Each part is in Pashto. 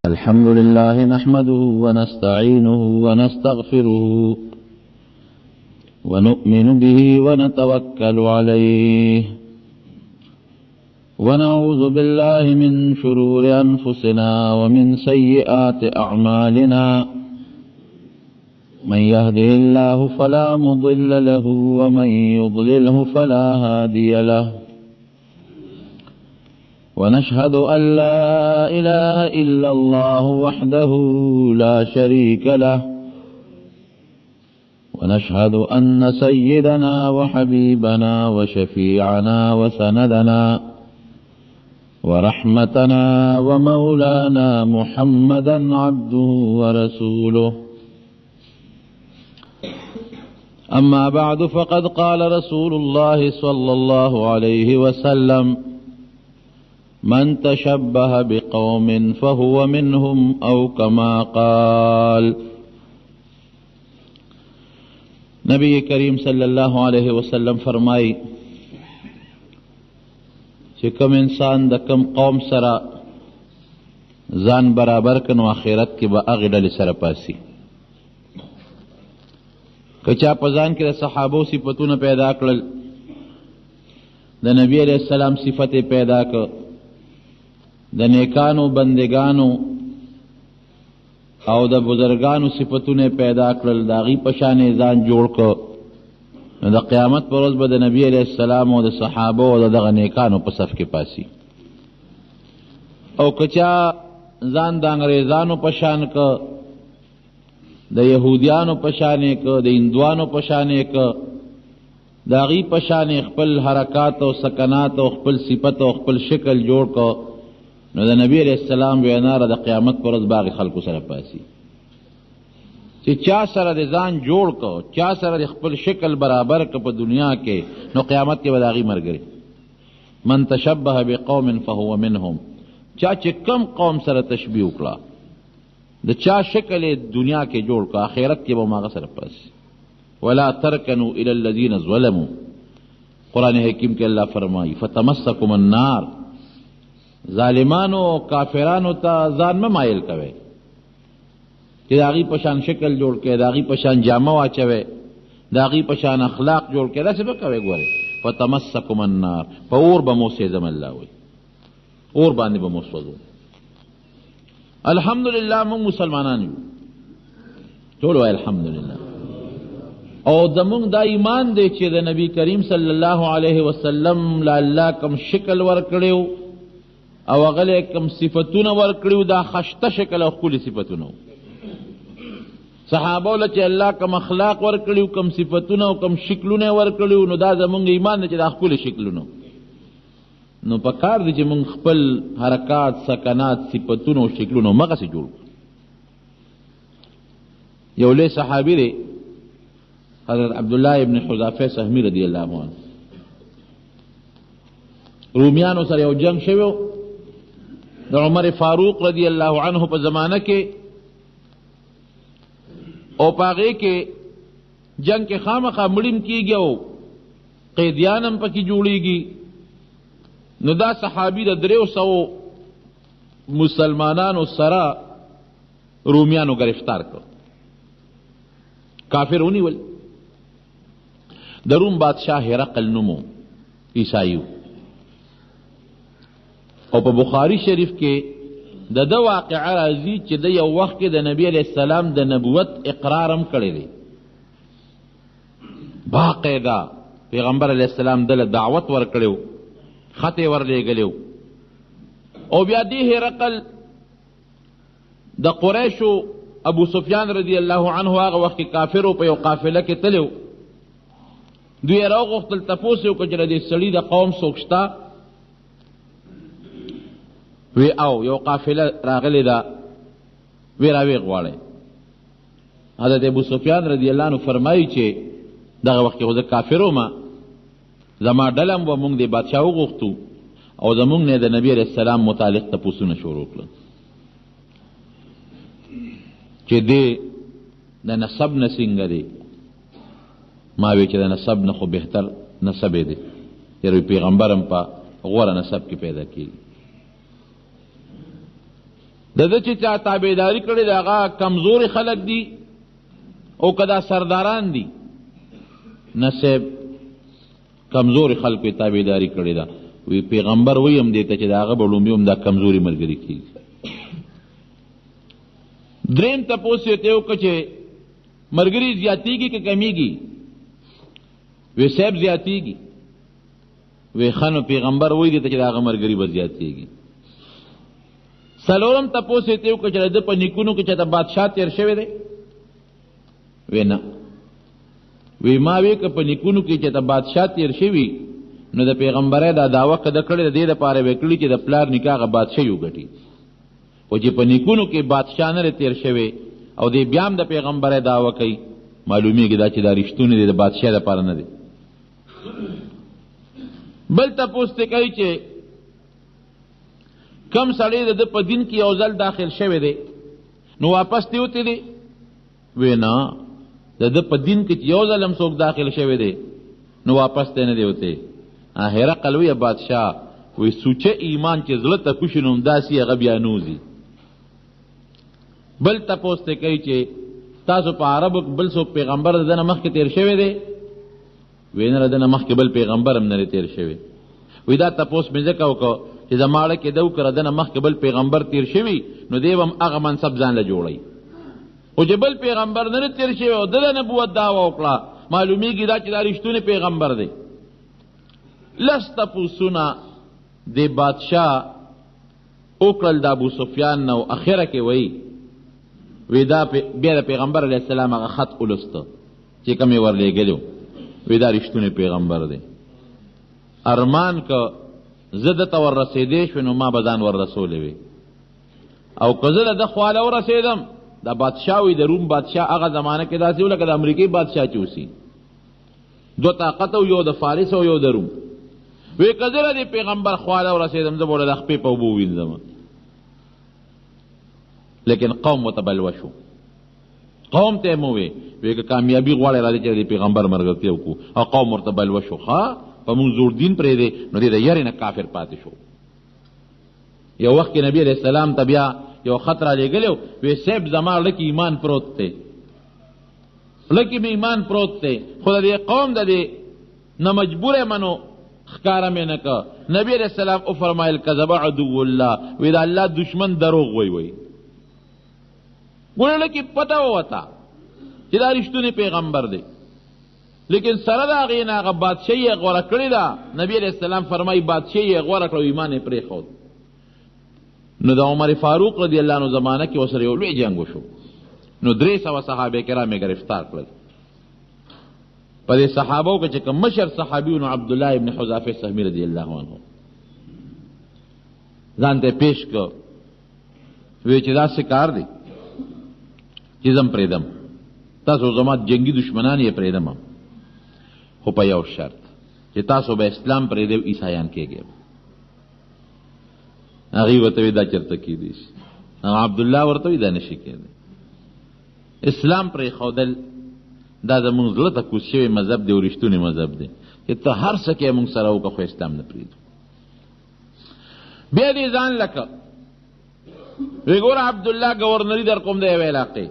الحمد لله نحمده ونستعينه ونستغفره ونؤمن به ونتوكل عليه ونعوذ بالله من شرور أنفسنا ومن سيئات أعمالنا من يهده الله فلا مضل له ومن يضلله فلا هادي له ونشهد أن لا إله إلا الله وحده لا شريك له ونشهد أن سيدنا وحبيبنا وشفيعنا وسندنا ورحمتنا ومولانا محمدا عبده ورسوله أما بعد فقد قال رسول الله صلى الله عليه وسلم من تشبه بقوم فهو منهم أو كما قال. نبی کریم صلی اللہ علیہ وسلم فرمائی چې کم انسان د کم قوم سره ځان برابر کنو آخرت کې به هغې ډلې سره پاسي. که چا په ځان کې د صحابو صفتونه پیدا کړل، د نبی علیہ السلام صفت پیدا کړ، د نیکانو بندگانو او د بزرگانو صفتونه پیدا کړل، د هغې په شان ځان جوړ کړ، نو د قیامت پر ورځ به د نبی علیہ السلام او د صحابو او د دغه نیکانو په صف کې پاسي. او که چا ځان د انګریزانو په شان کړ، د یهودیانو په شان یې کړ، د هندوانو په شان یې کړ، د هغې په شان خپل حرکات او سکنات او خپل صفت او خپل شکل جوړ کړ، نو د نبی علیہ السلام ویناره د قیامت پر ورځ باغ خلکو سره پاسي. چې چا سره د ځان جوړ کو، چا سره د خپل شکل برابر کو په دنیا کې، نو قیامت کې به د هغې ملګری. من تشبه بقوم فهو منهم، چا چې کم قوم سره تشبیه وکړه، د چا شکل دنیا کې جوړ کو، آخرت کې به هم هغه سره پاسي. ولا ترکنوا الى الذین ظلموا، قرآن حکیم کې الله فرمایي فتمسکم النار، ظالمانو او کافرانو ته ځان مه مایل کوئ چې د هغې په شان شکل جوړ کړئ، د هغې په شان جامه واچوئ، د هغې په شان اخلاق جوړ کړئ، داسې به کوئ. ګورئ فتمسکم النار، په اور به مو سېځم، الله وایي اور باندې به مو سوځو. الحمدلله موږ مسلمانان یو، ټول وایي الحمدلله. او زموږ دا ایمان دی چې د نبی کریم صلی الله علیه وسلم له الله کم شکل ورکړی او هغه کم صفتونه ورکړي، دا خشته شکل او ښکلي صفتونه. صحابو له چې الله کم اخلاق ورکړي، کم صفتونه او کم شکلونه ورکړي، نو دا زمونږ ایمان دی چې دا ښکلي شکلونه. نو په کار دی چې مونږ خپل حرکات، سکنات، صفتونه او شکلونه همغسې جوړ کړو. یو لوی صحابي دی حضرت عبدالله ابن حذافه سهمي رضی الله عنه، رومیانو سره یو جنگ شوی د عمر فاروق رضی اللہ عنہ په زمانہ کې، او په هغې کې جنگ کې خامخا مړیم کېږي او قیدیان هم پکې جوړېږي. نو دا صحابي د 300 مسلمانانو سره رومیانو گرفتار کړ، کافر ونیول. د روم بادشاہ هرقل نومو، عیسایو. او په بخاری شریف کې د ده واقعه راځي چې د یو وخت کې د نبی علیہ السلام د نبوت اقرار هم کړی دی. باقاعده پیغمبر علیہ السلام دله دعوت ورکړی و، خط یې ورلېږلی و. او بیا دې هرقل د قریشو ابو سفیان رضی الله عنه هغه وخت کې کافرو په یو قافله کې تللی و. دوی یې راوغوښتل تپوس یې وکړه چې د دې سړي د قوم څوک شته؟ وی او یو قافله راغلی ده، وی راوی غواړی. حضرت ابو سفیان رضی الله عنه فرمایي چې دغه وخت کې خو زه کافر وم، زما ډله به مونږ د بادشاه وغوښتو او زمونږ نه د نبي علیه السلام متعلق تپوسونه شروع کړل چې دې د نسب نه څنګه دی. ما وی چې د نسب نه خو بهتر نسب دی، یعنی پیغمبرم په غوره نسب کې پیدا کیږي. د ده چې چا تابعداري کړې د هغه کمزوري خلک دي او که دا سرداران دي؟ نه صاحب، کمزوري خلکو یې تابعداري کړې ده. وی پیغمبر وی هم دیته چې د هغه به لومبي هم دا کمزوري ملګري کېږي. دریم تپوس یې ته وکړه چې ملګري زیاتېږي که کمیږي؟ وی صاحب زیاتېږي. وی ښه نو پیغمبر وی دیته چې د هغه ملګري به زیاتېږي. څلورم تپوس یې ته وکړه چې د ده په نیکونو کې چېرته بادشاه تېر شوی دی؟ وی نه. وی ما وی که په نیکونو کې چېرته بادشاه تېر شوي نو د پیغمبرۍ دا دعوه که ده کړې د دې دپاره به یې کړي چې د پلار نکاح هغه بادشاهي وګټي. خو چې په نیکونو کې بادشاه نه دی تېر شوی او دی بیا هم د پیغمبرۍ دعوه کوي، معلومیږي دا چې دا رښتونی دی، د بادشاه دپاره نه دی. بل تپوس ته کوي چې کم سړی د ده په دین کې یو ځل داخل شوی دی نو واپس دی وتی دی؟ وی نه، د ده په دین کې یو ځل هم څوک داخل شوی دی نو واپس دی نه دی وتی. هرقل وی بادشاه وی سوچه ایمان چې زړه ته کوشي نو همداسې هغه بیا نوځي. بل تپوس ته کوي چې تاسو په عربو بل څوک پیغمبر د ده نه مخکې تېر شوی دی؟ وی نه، د ده نه مخکې بل پیغمبر هم نه دی تېر شوی. وی دا تپوس مې ځکه وکړو چې زما اړه کې ده وکړه د نه مخکې بل پیغمبر تېر شوي نو دی به هم هغه منصب ځان له جوړوي. خو چې بل پیغمبر نه دی تېر شوی او د ده نبوت دعوه وکړه، معلومیږي دا چې دا رښتونی پیغمبر دی. لس تپوسونه د بادشاه وکړل د ابو سفیان نه، او اخره کې وی دا بیا د پیغمبر علیه السلام هغه خط ولسته چې کوم یې ورلېږلی وی دا رښتونی پیغمبر دی. ارمان که زه دته ور رسېدی شوې نو ما به ځان ور رسولی وي، او که زه د ده خواله ورسېدم دا بادشاه وي د روم بادشاه هغه زمانه کې داسې و لکه د امریکې بادشاه چې اوسي، دو طاقت او یو د فارس او یو د روم. وی که زه د پیغمبر خواله ورسېدم زه به د خپې په اوبو وینځم. لیکن قوم متبلوه شو. قوم ته مو وی که کامیابي غواړئ راځئ چې د پیغمبر ملګرتیا وکړو، او قوم ورته بلوه شو. ښه په مونږ زوړ دین پرېږدی نو دې د یرې نه کافر پاتې شو. یو وخت کې نبي علیه السلام ته بیا یو خط رالیږلی و، وی صاحب زما لږ ایمان پروت دی، لږ مې ایمان پروت دی، خو د دې قوم د دې نه مجبوره منو ښکاره مې نه که. نبي علیه السلام وفرمایل کذب عدو الله، وی د الله دشمن دروغ وی. ګوره لکه پته ووته چې دا رښتونی پیغمبر دی، لیکن سره د هغې نه هغه بادشاهي یې غوره کړې ده. نبي علیه السلام فرمایي بادشاهي یې غوره کړه او ایمان یې پرېښود. نو د عمر فاروق رضی الله عنه زمانه کې ورسره یو لوی جنګ وشو، نو 300 صحابه کرام یې ګرفتار کړل. په دې صحابو کې چې کوم مشر صحابي و نو عبدالله ابن حذافه سهمي رضی الله عنه ځان ته پیش کړ، وی چې داسې کار دی چې زم پرېږدم، تاسو زما جنگي دشمنان یې پرېږدم، خو په یو شرط چې تاسو به اسلام پرېږدئ عیسایان کېږئ. هغې ورته وی دا چېرته کېدی شي؟ عبدالله ورته وی دا نشي کېدی. اسلام پرېښودل دا زمونږ زړه ته کوز شوی مذهب دی او رښتونی مذهب دی چې ته هر څه کې مونږ سره وکړه خو اسلام نه پرېږدو. بیا دې ځان لکه وی ګوره عبدالله ګورنري در کوم د یوې علاقې،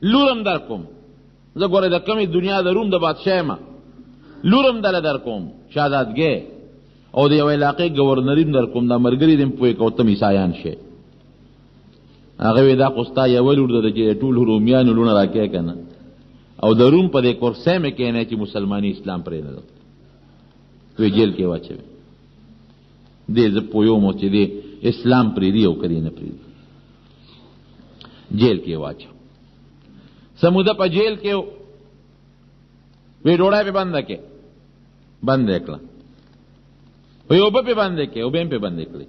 لورم در کوم، زه ګوره د کمې دنیا د روم د بادشاه یم، لورم دله در کوم شهزادګۍ، او د یوې علاقې ګورنریم در کوم، دا ملګري دې م پوهې که ته م عیسایان شې. هغه وی دا خو ستا یوه لور ده چې ټول رومیانو لوڼه راکې که نه، او د روم په دې کرسۍ مې کښېنی چې مسلماني اسلام پرې نه ده، وی جیل کې واچوي. دې زه پوهوم چې دې اسلام پرېږدي او که دې نه پرېږدي، جیل کې واچو. سموده په جیل کې وی ډوډۍ پې بنده کې، بنده یې کړه، وی اوبه پې بنده کې، اوبه هم پې بنده کړې.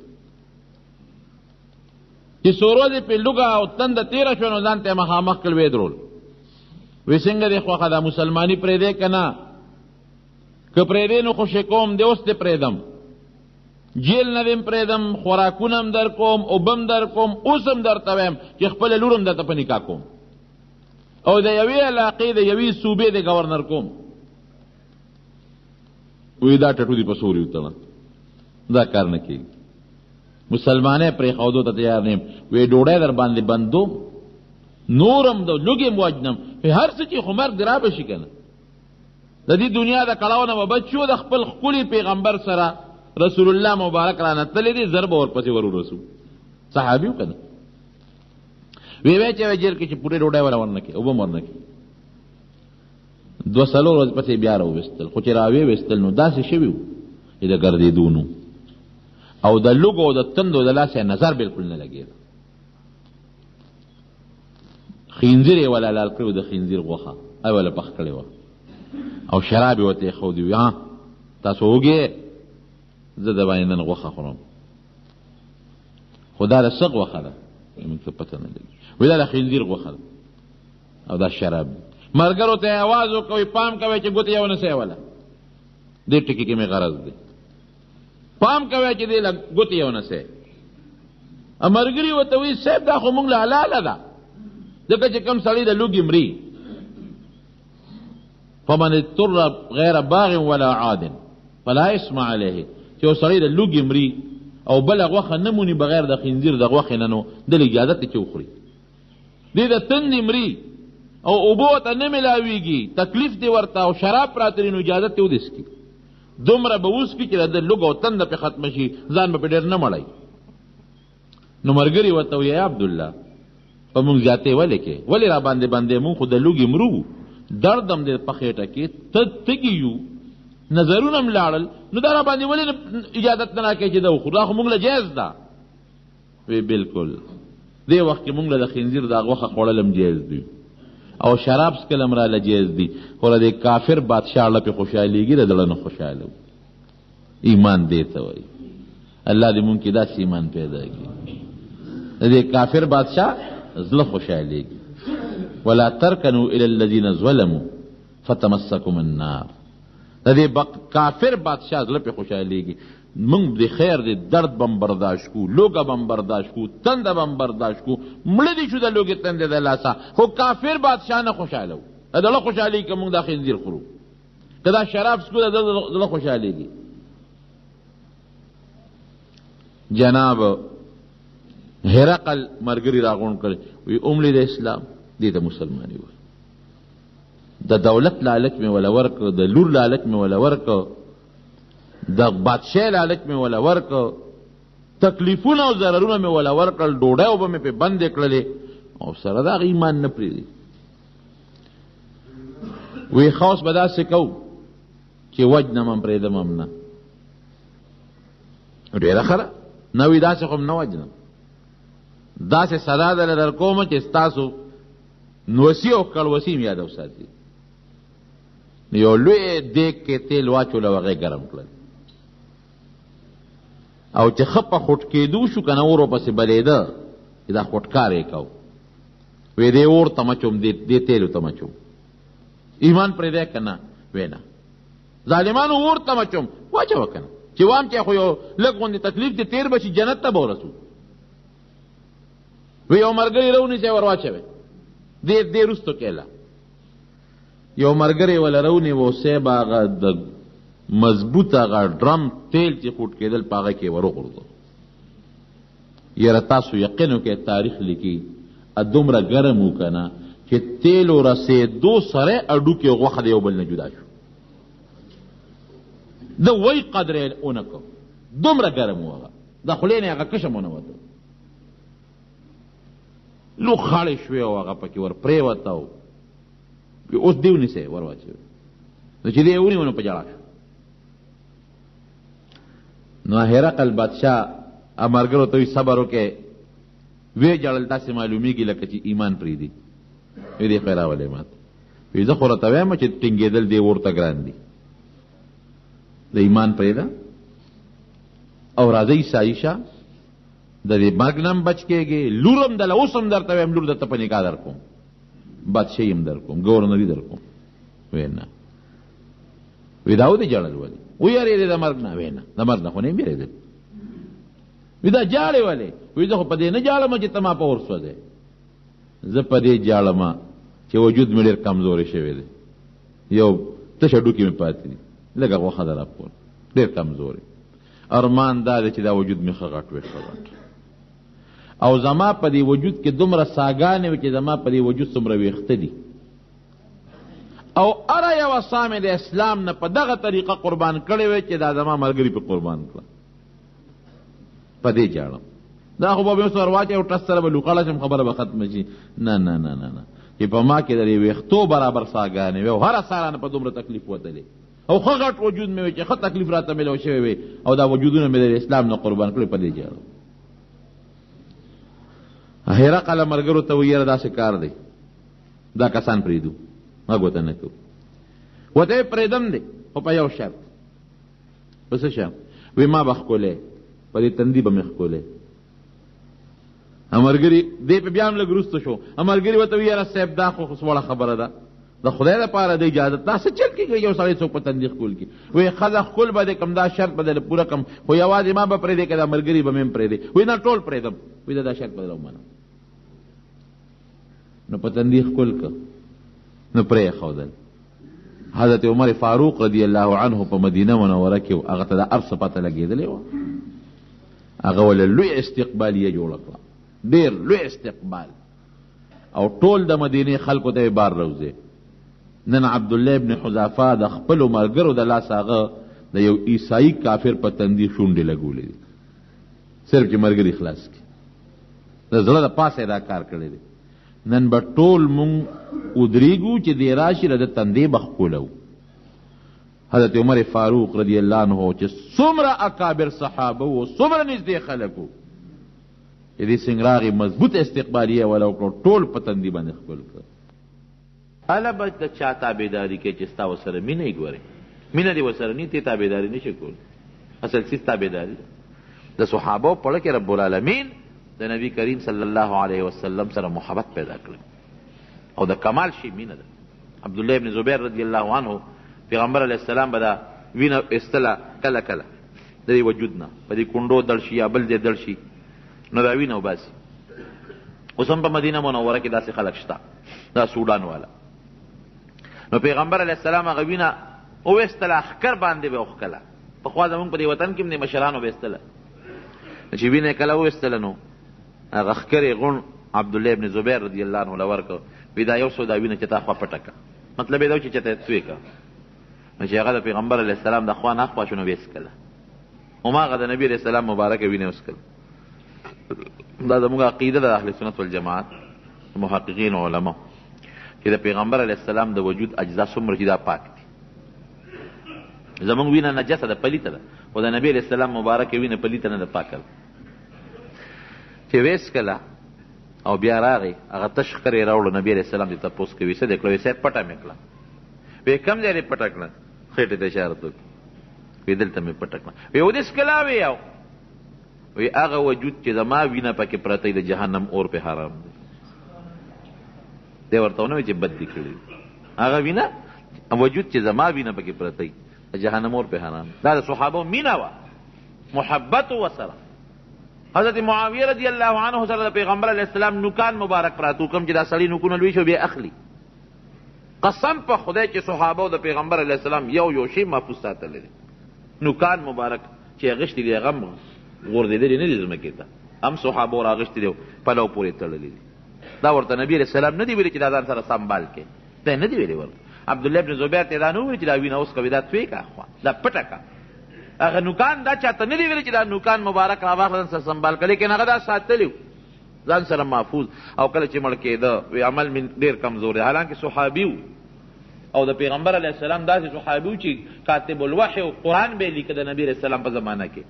چې څو ورځې پې لوږه او تنده تېره شوه نو ځان ته یې مخامخ کړل، ویې درول. وی څنګه دې خوښه ده مسلماني پرېږدې که نه؟ که پرېږدې نو خوشې کوم دې اوس دې پرېږدم، جیل نه دې م پرېږدم، خوراکونه هم در کوم، اوبه هم در کوم، اوس هم درته وایم چې خپله لور هم درته په نکاح کوم، او د یوې علاقې د یوې صوبې د گورنر کوم. وی دا ټټو دې په سوري وتړه، دا کار نه کېږي. مسلمانې پرې خودو ته تیار نیم وی ډوډۍ در باندې بندوم نورم د لوګې موجنم هر څه چې خو مرګ دی را به شي که نه د دې دنیا د کړاو نه به بچ شو د خپل ښکلي پیغمبر سره رسول الله مبارک را نتلی دی زر به ورپسې ور ورسو صحابي و که نه وی چې جیر کې چې پورې ډوډۍ ولا ورنه کې اوبه ورنه کې 2 ورځې پسې بیا راوویستل خو چې راویستل نو داسې شوي و چې د ګرځېدو او د لوګو او د تندو د لاسه نظر بالکل نه لګېده خنزیر یې ولا لال کړی و د خنزیر غوښه ای ولا پخ کړې وه او شراب یې ورته ایښودي وي تاسو وږې زه د باندې نن غوښه خورم خو دا د څه غوښه ده موږ ته پته نه لګي وایي دا د خنزیر غوښه ده او دا شراب ملګرو ته یې اواز وکوئ پام کوئ چې ګوتې یې ونه سیوله دې ټکي کې مې غرض دی پام کوئ چې دې له ګوتې یې ونه سی ملګري ورته وایي صاحب دا خو موږ له حلاله ده ځکه چې کوم سړی د لوږې مري فمن اضطر غیر باغ ولا عاد فلا اسم علیه چې یو سړی د لوږې مري او بله غوښه نه موني بغیر د خنزیر د غوښې نه نو دل اجازت دی چې وخوري دې د تندې مري او اوبو ته نه ملاویږي تکلیف دی ورته او شراب پراته نو اجازت دی ودسکي دومره به وسکي چې د لوږ او تنده پې ختمه شي ځان به پې ډېر نه مړی نو ملګري ورته وایي یا عبدالله په مونږ زیاتې ولې کې ولې را باندې مونږ خو د لوږې مرو درد هم دی په خېټه کې تږي یو نظرونه هم لاړل نو دا را باندې ولې اجازت نه راکوي چې دا وخورو دا خو مونږ له جایز ده وی بالکل دې وخت کې مونږ له د خنزیر دا غوښه خوړل هم جایز دي او شراب څکل هم راله جایز دي خو د کافر بادشاه له پې خوشحالېږي د زړه نه خوشحاله و ایمان دې ته وایي الله دې مونږ کې داسې ایمان پیدا کړي د دې کافر بادشاه زړه خوشحالېږي ولا ترکنوا الى الذين ظلموا فتمسكم النار د دې کافر بادشاه زړه پې خوشحالېږي موږ د خیر د درد بم برداشت کو لوګه بم برداشت کو تنده بم برداشت کو مړه دي شو د لوګې تندې د لاسه خو کافر بادشاه نه خوشحاله و د زړه خوشحالېږي که موږ دا خنزیر خورو که دا شراب څکو د زړه خوشحالېږي جناب هرقل مرګري راغونډ کړي وی عملې د اسلام دې ته مسلماني وایي د دولت لالچ مې ولا ورکړ د لور لالچ مې ولا ورکړ د بادشاه لالچ مې ولا ورکړ تکلیفونه او ضررونه مې ولا ورکړل ډوډۍ اوبه مې پې بندې کړلې او سره د هغه ایمان نه پرېږدي وی خاص به داسې کوو چې وجنم هم پرېږدم هم نه ډېره ښه ده نه وي داسې خو هم نه وجنم داسې سزا دله در کومه چې ستاسو نوسي او کړوسي م یاد وساتي یو لوی دیګ کې تیل واچول او هغې ګرم کړل او چې ښه په خوټ کېدو شو که نه اور ورپسې بلېده چې دا خوټکار یې کو وی دې اور ته مچوم دې تیلو ته مچوم ایمان پرېږدی که نه وی نه ظالمانو اور ته مچوم واچوه که نه چې وام چې خو یو لږ غوندې تکلیف دې تېر به شي جنت ته به ورسو وی یو ملګري راونیسئ ور واچوئ دې رستو کېله یو ملګری وله راونیوه صیب هغه د مضبوط هغه ډرم تیل چې خوټ کېدل په هغه کې ور وغورځو یاره تاسو یقین وکړئ تاریخ لیکي دومره ګرم و که نه چې تیلو رسېدو سره اډوکې غوښه د یو بل نه جدا شو د وی قدر یې ونه کړ دومره ګرم و هغه د خولې نه هغه کشم ونه وته لو خاړې شوې او هغه پکې ور پرېوته او اوس دې ونیسئ ور واچوئ نو چې دې یې ونیو نو په ژړا شو نو هرقل بادشاه ملګرو ته وایي صبر وکړئ ویې ژړل داسې معلومیږي لکه چې ایمان پرېږدي وی دې خیر راولې ماته وی زه خو راته وایم چې ټینګېدل دې ورته ګران دي د ایمان پرېږده او راځئ عیسایي شه د دې مرګ نه هم بچ کېږي لور هم دله اوس هم درته وایم لور درته په نکاح در کوم بادشاهي هم در کوم ګورنري در کوم وی نه وی دا ودې ژړل ولې ویارېدې د مرګ نه وی نه د مرګ نه خو نه یم یېرېدل وی دا جاړې ولې وی زه خو په دې نه جاړم چې ته ما په اور سوځې زه په دې جاړم چې وجود مې ډېر کمزوری شوی دی یو تشه ډوکې مې پاتې دي لږه غوښه ده راپور ډېر کمزوری ارمان دا دی چې دا وجود مې ښه غټ وي ښه غټ، او زما په دې وجود کې دومره ساګانې وي چې زما په دې وجود څومره ویښته دي، او اره یوه ساه مې د اسلام نه په دغه طریقه قربان کړې وی چې دا زما ملګري په قربان کړه. په دې جاړم دا خو به مې سر واچي او ټس سره به لوقړه شم، خبره به ختمه شي. نه نه نه نه نه، چې په ما کې د دې ویښتو برابر ساګانې وي او هره ساه رانه په دومره تکلیف وتلی او ښه غټ وجود مې وي چې ښه تکلیف راته میلاو شوی وي، او دا وجودونه مې د اسلام نه قربان کړي. په دې جاړم. هرقل ملګرو ته ویره داسې کار دی، دا کسان پرېږدو، موږ ورته نه کوو. ورته یې پرېږدم دی خو په یو شرط. په څه شرط؟ وی ما به ښکلی، په دې تندي به مې ښکلی. ملګري دې په بیا هم لږ وروسته شو، ملګري ورته وی یاره صاحب دا خو سوړه خبره ده، د خدای لپاره د اجازت دا څه چل کېږي یو سړی څوک په تندي ښکول کړي. وی ښځه ښکل به دې کم، دا شرط به دې پوره کم، خو یوازې ما به پرېږدې که دا ملګري به مې هم پرېږدې. وی نه ټول پرېږدم. وی دا شرط به دې ومنم. نو په تندي ښکل که نو پرېښودل. حضرت عمر فاروق رضی الله عنه په مدینه منوره کې هغه ته د هر څه پته لګېدلې وه، هغه ولې لوی استقبالیه جوړه کړه، ډېر لوی استقبال، او ټول د مدینې خلکو ته یې بار روزې. نن عبدالله ابن حذافه د خپلو ملګرو د لاسه هغه د یو عیسائی کافر په تندي شونډې لګولې دي، صرف چې ملګري خلاص کړي. د زړه د پاسه دا کار کړی دی. نن به ټول مونږ ودرېږو چې دی راشي د تندې به ښکولو. حضرت عمر فاروق رضی الله عنه چې څومره اکابر صحابه و، څومره نږدې خلک و، چې دې سنګراغې مضبوط استقبالیه ولا وکړو، ټول په تندي باندې ښکل کړ. هله به د چا تابعداري کوي چې ستا ورسره مینه یې ګورې، مینه دې ورسره نه ته تابعداري نشي کولی. اصل څیز تابعداري د صحابو په اړه کې رب العالمین د نبی کریم صلی الله علیه وسلم سره محبت پیدا کړ، او د کمال شي مینه ده. عبدالله ابن زبیر رضی الله عنه پیغمبر علیه السلام به دا وینه ایستله کله کله د دې وجود نه، په دې کونډو دړ شي یا بل ځای دړ شي نو دا وینه وباسي. اوس هم په مدینه منوره کې داسې خلک شته، دا سوډان والا. نو پیغمبر علیه السلام هغه وینه وویستله، اخکر باندې به وښکله. پخوا زمونږ په دې وطن کې هم د مشرانو به ایستله، چې وینه یې کله وویستله نو هغه اخکر یې غون عبدالله ابن زبیر رضی الله عنه لورکه، وی دا یو څو دا وینه چې تا خوا پټه که، مطلب یې دا چې چېته توی که. نو چې هغه د پیغمبر علیه السلام د خوا نه اخوا شو نو ویې څکله، هماغه د نبي علیه السلام مبارکه وینه وڅکله. دا زموږ عقیده ده د اهل سنت والجماعت محققین علما، چې د پیغمبر علیه السلام د وجود اجزا څومره چې دا پاک دي. زموږ وینه نجسه ده، پلیته ده، خو د نبي علیه السلام مبارکه وینه پلیته نه ده، پاکه ده. چې ویڅکله او بیا راغی هغه تش خر یې راوړو، نبي علیه السلام دې تپوس کوي څه دې کړه؟ وی صاحب پټه مې کړه. وی کوم ځای دې پټه کړه؟ خېټې ته اشاره وکړه. وی دلته مې پټه کړه. وی ودېڅکله وی او وی هغه وجود چې زما وینه پکې پرته د جهنم اور په حرام دی. دی ورته ونه وی چې بد دي کړي، هغه وینه وجود چې زما وینه پکې پرته د جهنم اور په حرام. دا د صحابو مینه وه، محبت وسره. حضرت معاویه رضی الله عنه سره د پیغمبر علیه السلام نوکان مبارک پراتو، کوم چې دا سړي نوکونه لوی شو بیا اخلي. قسم په خدای چې صحابو د پیغمبر علیه السلام یو شی محفوظ ساتلی دی. نوکان مبارک چې اغشتي دي هغه غورځېدلي نه دي ځمکې ته، هم صحابو راغشتي دي پلو پورې تړلي دي. دا ورته نبي علیه السلام نه دی ویلي چې دا ځان سره سنبال کړې، دا نه دی ویلي ورته. عبدالله ابن زبیر ته دا نه ویلي چې دا وینه اوس کوي، دا توی که دا پټه که. هغه نوکان دا چاته نه دی ویلي چې دا نوکان مبارک راواخله ځان سره سنبال کړه، لیکن هغه دا ساتلی و ځان سره محفوظ. او کله چې مړ کېده وی عمل من ډېر کمزور دی، حالانکه صحابي و او د پیغمبر علیه السلام داسې صحابي و چې کاتب الوحی او قرآن به یې لیکه د نبي علیه السلام په زمانه کې.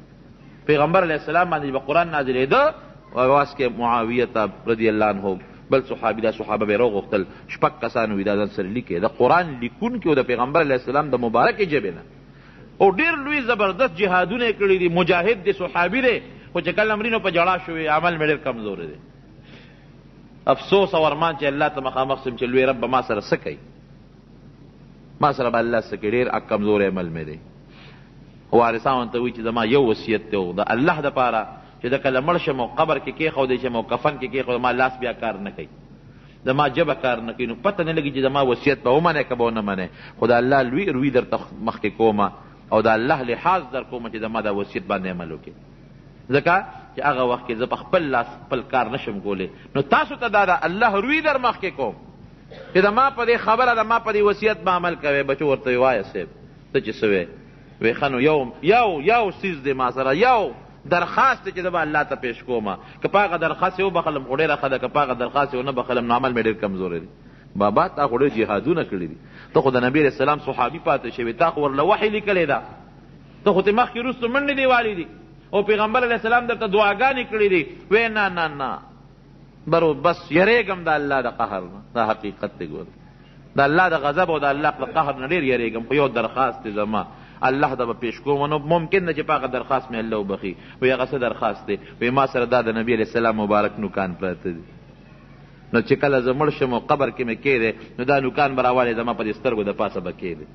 پیغمبر علیه السلام باندې به قرآن نازلېده، واس کې معاویه ته رضی الله عنه بل صحابي، دا صحابه به یې راوغوښتل، شپږ کسانو وي دا ځان سره لیکې، د قرآن لیکونکي و د پیغمبر علیه السلام د مبارکې ژبې نه، او ډېر لوی زبردست جهادونه یې کړي دي، مجاهد دی، صحابي دی، خو چې کله مړینو په جړا شوې عمل مې ډېر کمزوری دی. افسوس او ارمان چې الله ته مخامخ سم چې لوی رب ما سره څه کوي، ما سره به الله څه کوي، ډېر کمزوری عمل مې دی. وارثان ته وایي چې زما یو وصیت دی د الله دپاره چې د کله مړ شم او قبر کې کېښودی شم او کفن کې کېښودم، ما لاس بیا کار نه کوي، زما ژبه کار نه کوي، نو پته نه لګي چې زما وصیت به ومنې که به ونه منې. خو د الله لوی روی درته مخکې کومه او د الله لحاظ در کوم چې زما دا وصیت باندې عمل وکړي، ځکه چې هغه وخت کې زه په خپل لاس خپل کار نشم کولی. نو تاسو ته دا د الله روی در مخکې کوم چې د ما په دې خبره د ما په دې وصیت به عمل کوې. بچو ورته وایه صاحب ته چې څه وې؟ وی ښه نو یو څیز دی ما سره، یو درخواست دی چې زه به الله ته پیش کوم. که په هغه درخواست یې وبخلم خو ډېره ښه ده، که په هغه درخواست یې ونه بخلم نو عمل مې ډېر کمزوری دی. بابا تا خو ډېر جهادونه کړي دي، ته خو د نبي علیه السلام صحابي پاتې شوې، تا خو ورله وحي لیکلی ده، ته خو ترې مخکې وروستو منډې دې والي دي او پیغمبر علیه السلام درته دعاګانې کړي دي. وی نه برو بس یریږم د الله د قهر نه. دا حقیقت دی. ګوره د الله د غضب او د الله د قهر نه ډېر یریږم، خو یو درخواست دی زما الله ته به پیش کوم. نو ممکن ده چې په هغه درخواست مې الله وبخي. وی هغه څه درخواست دی؟ وی ما سره دا د نبي علیه السلام مبارک نوکان پراته دي، نو چې کله زه مړ شم او قبر کې مې کېدی نو دا نوکان به راوالې زما په دې سترګو د پاسه به کېدی.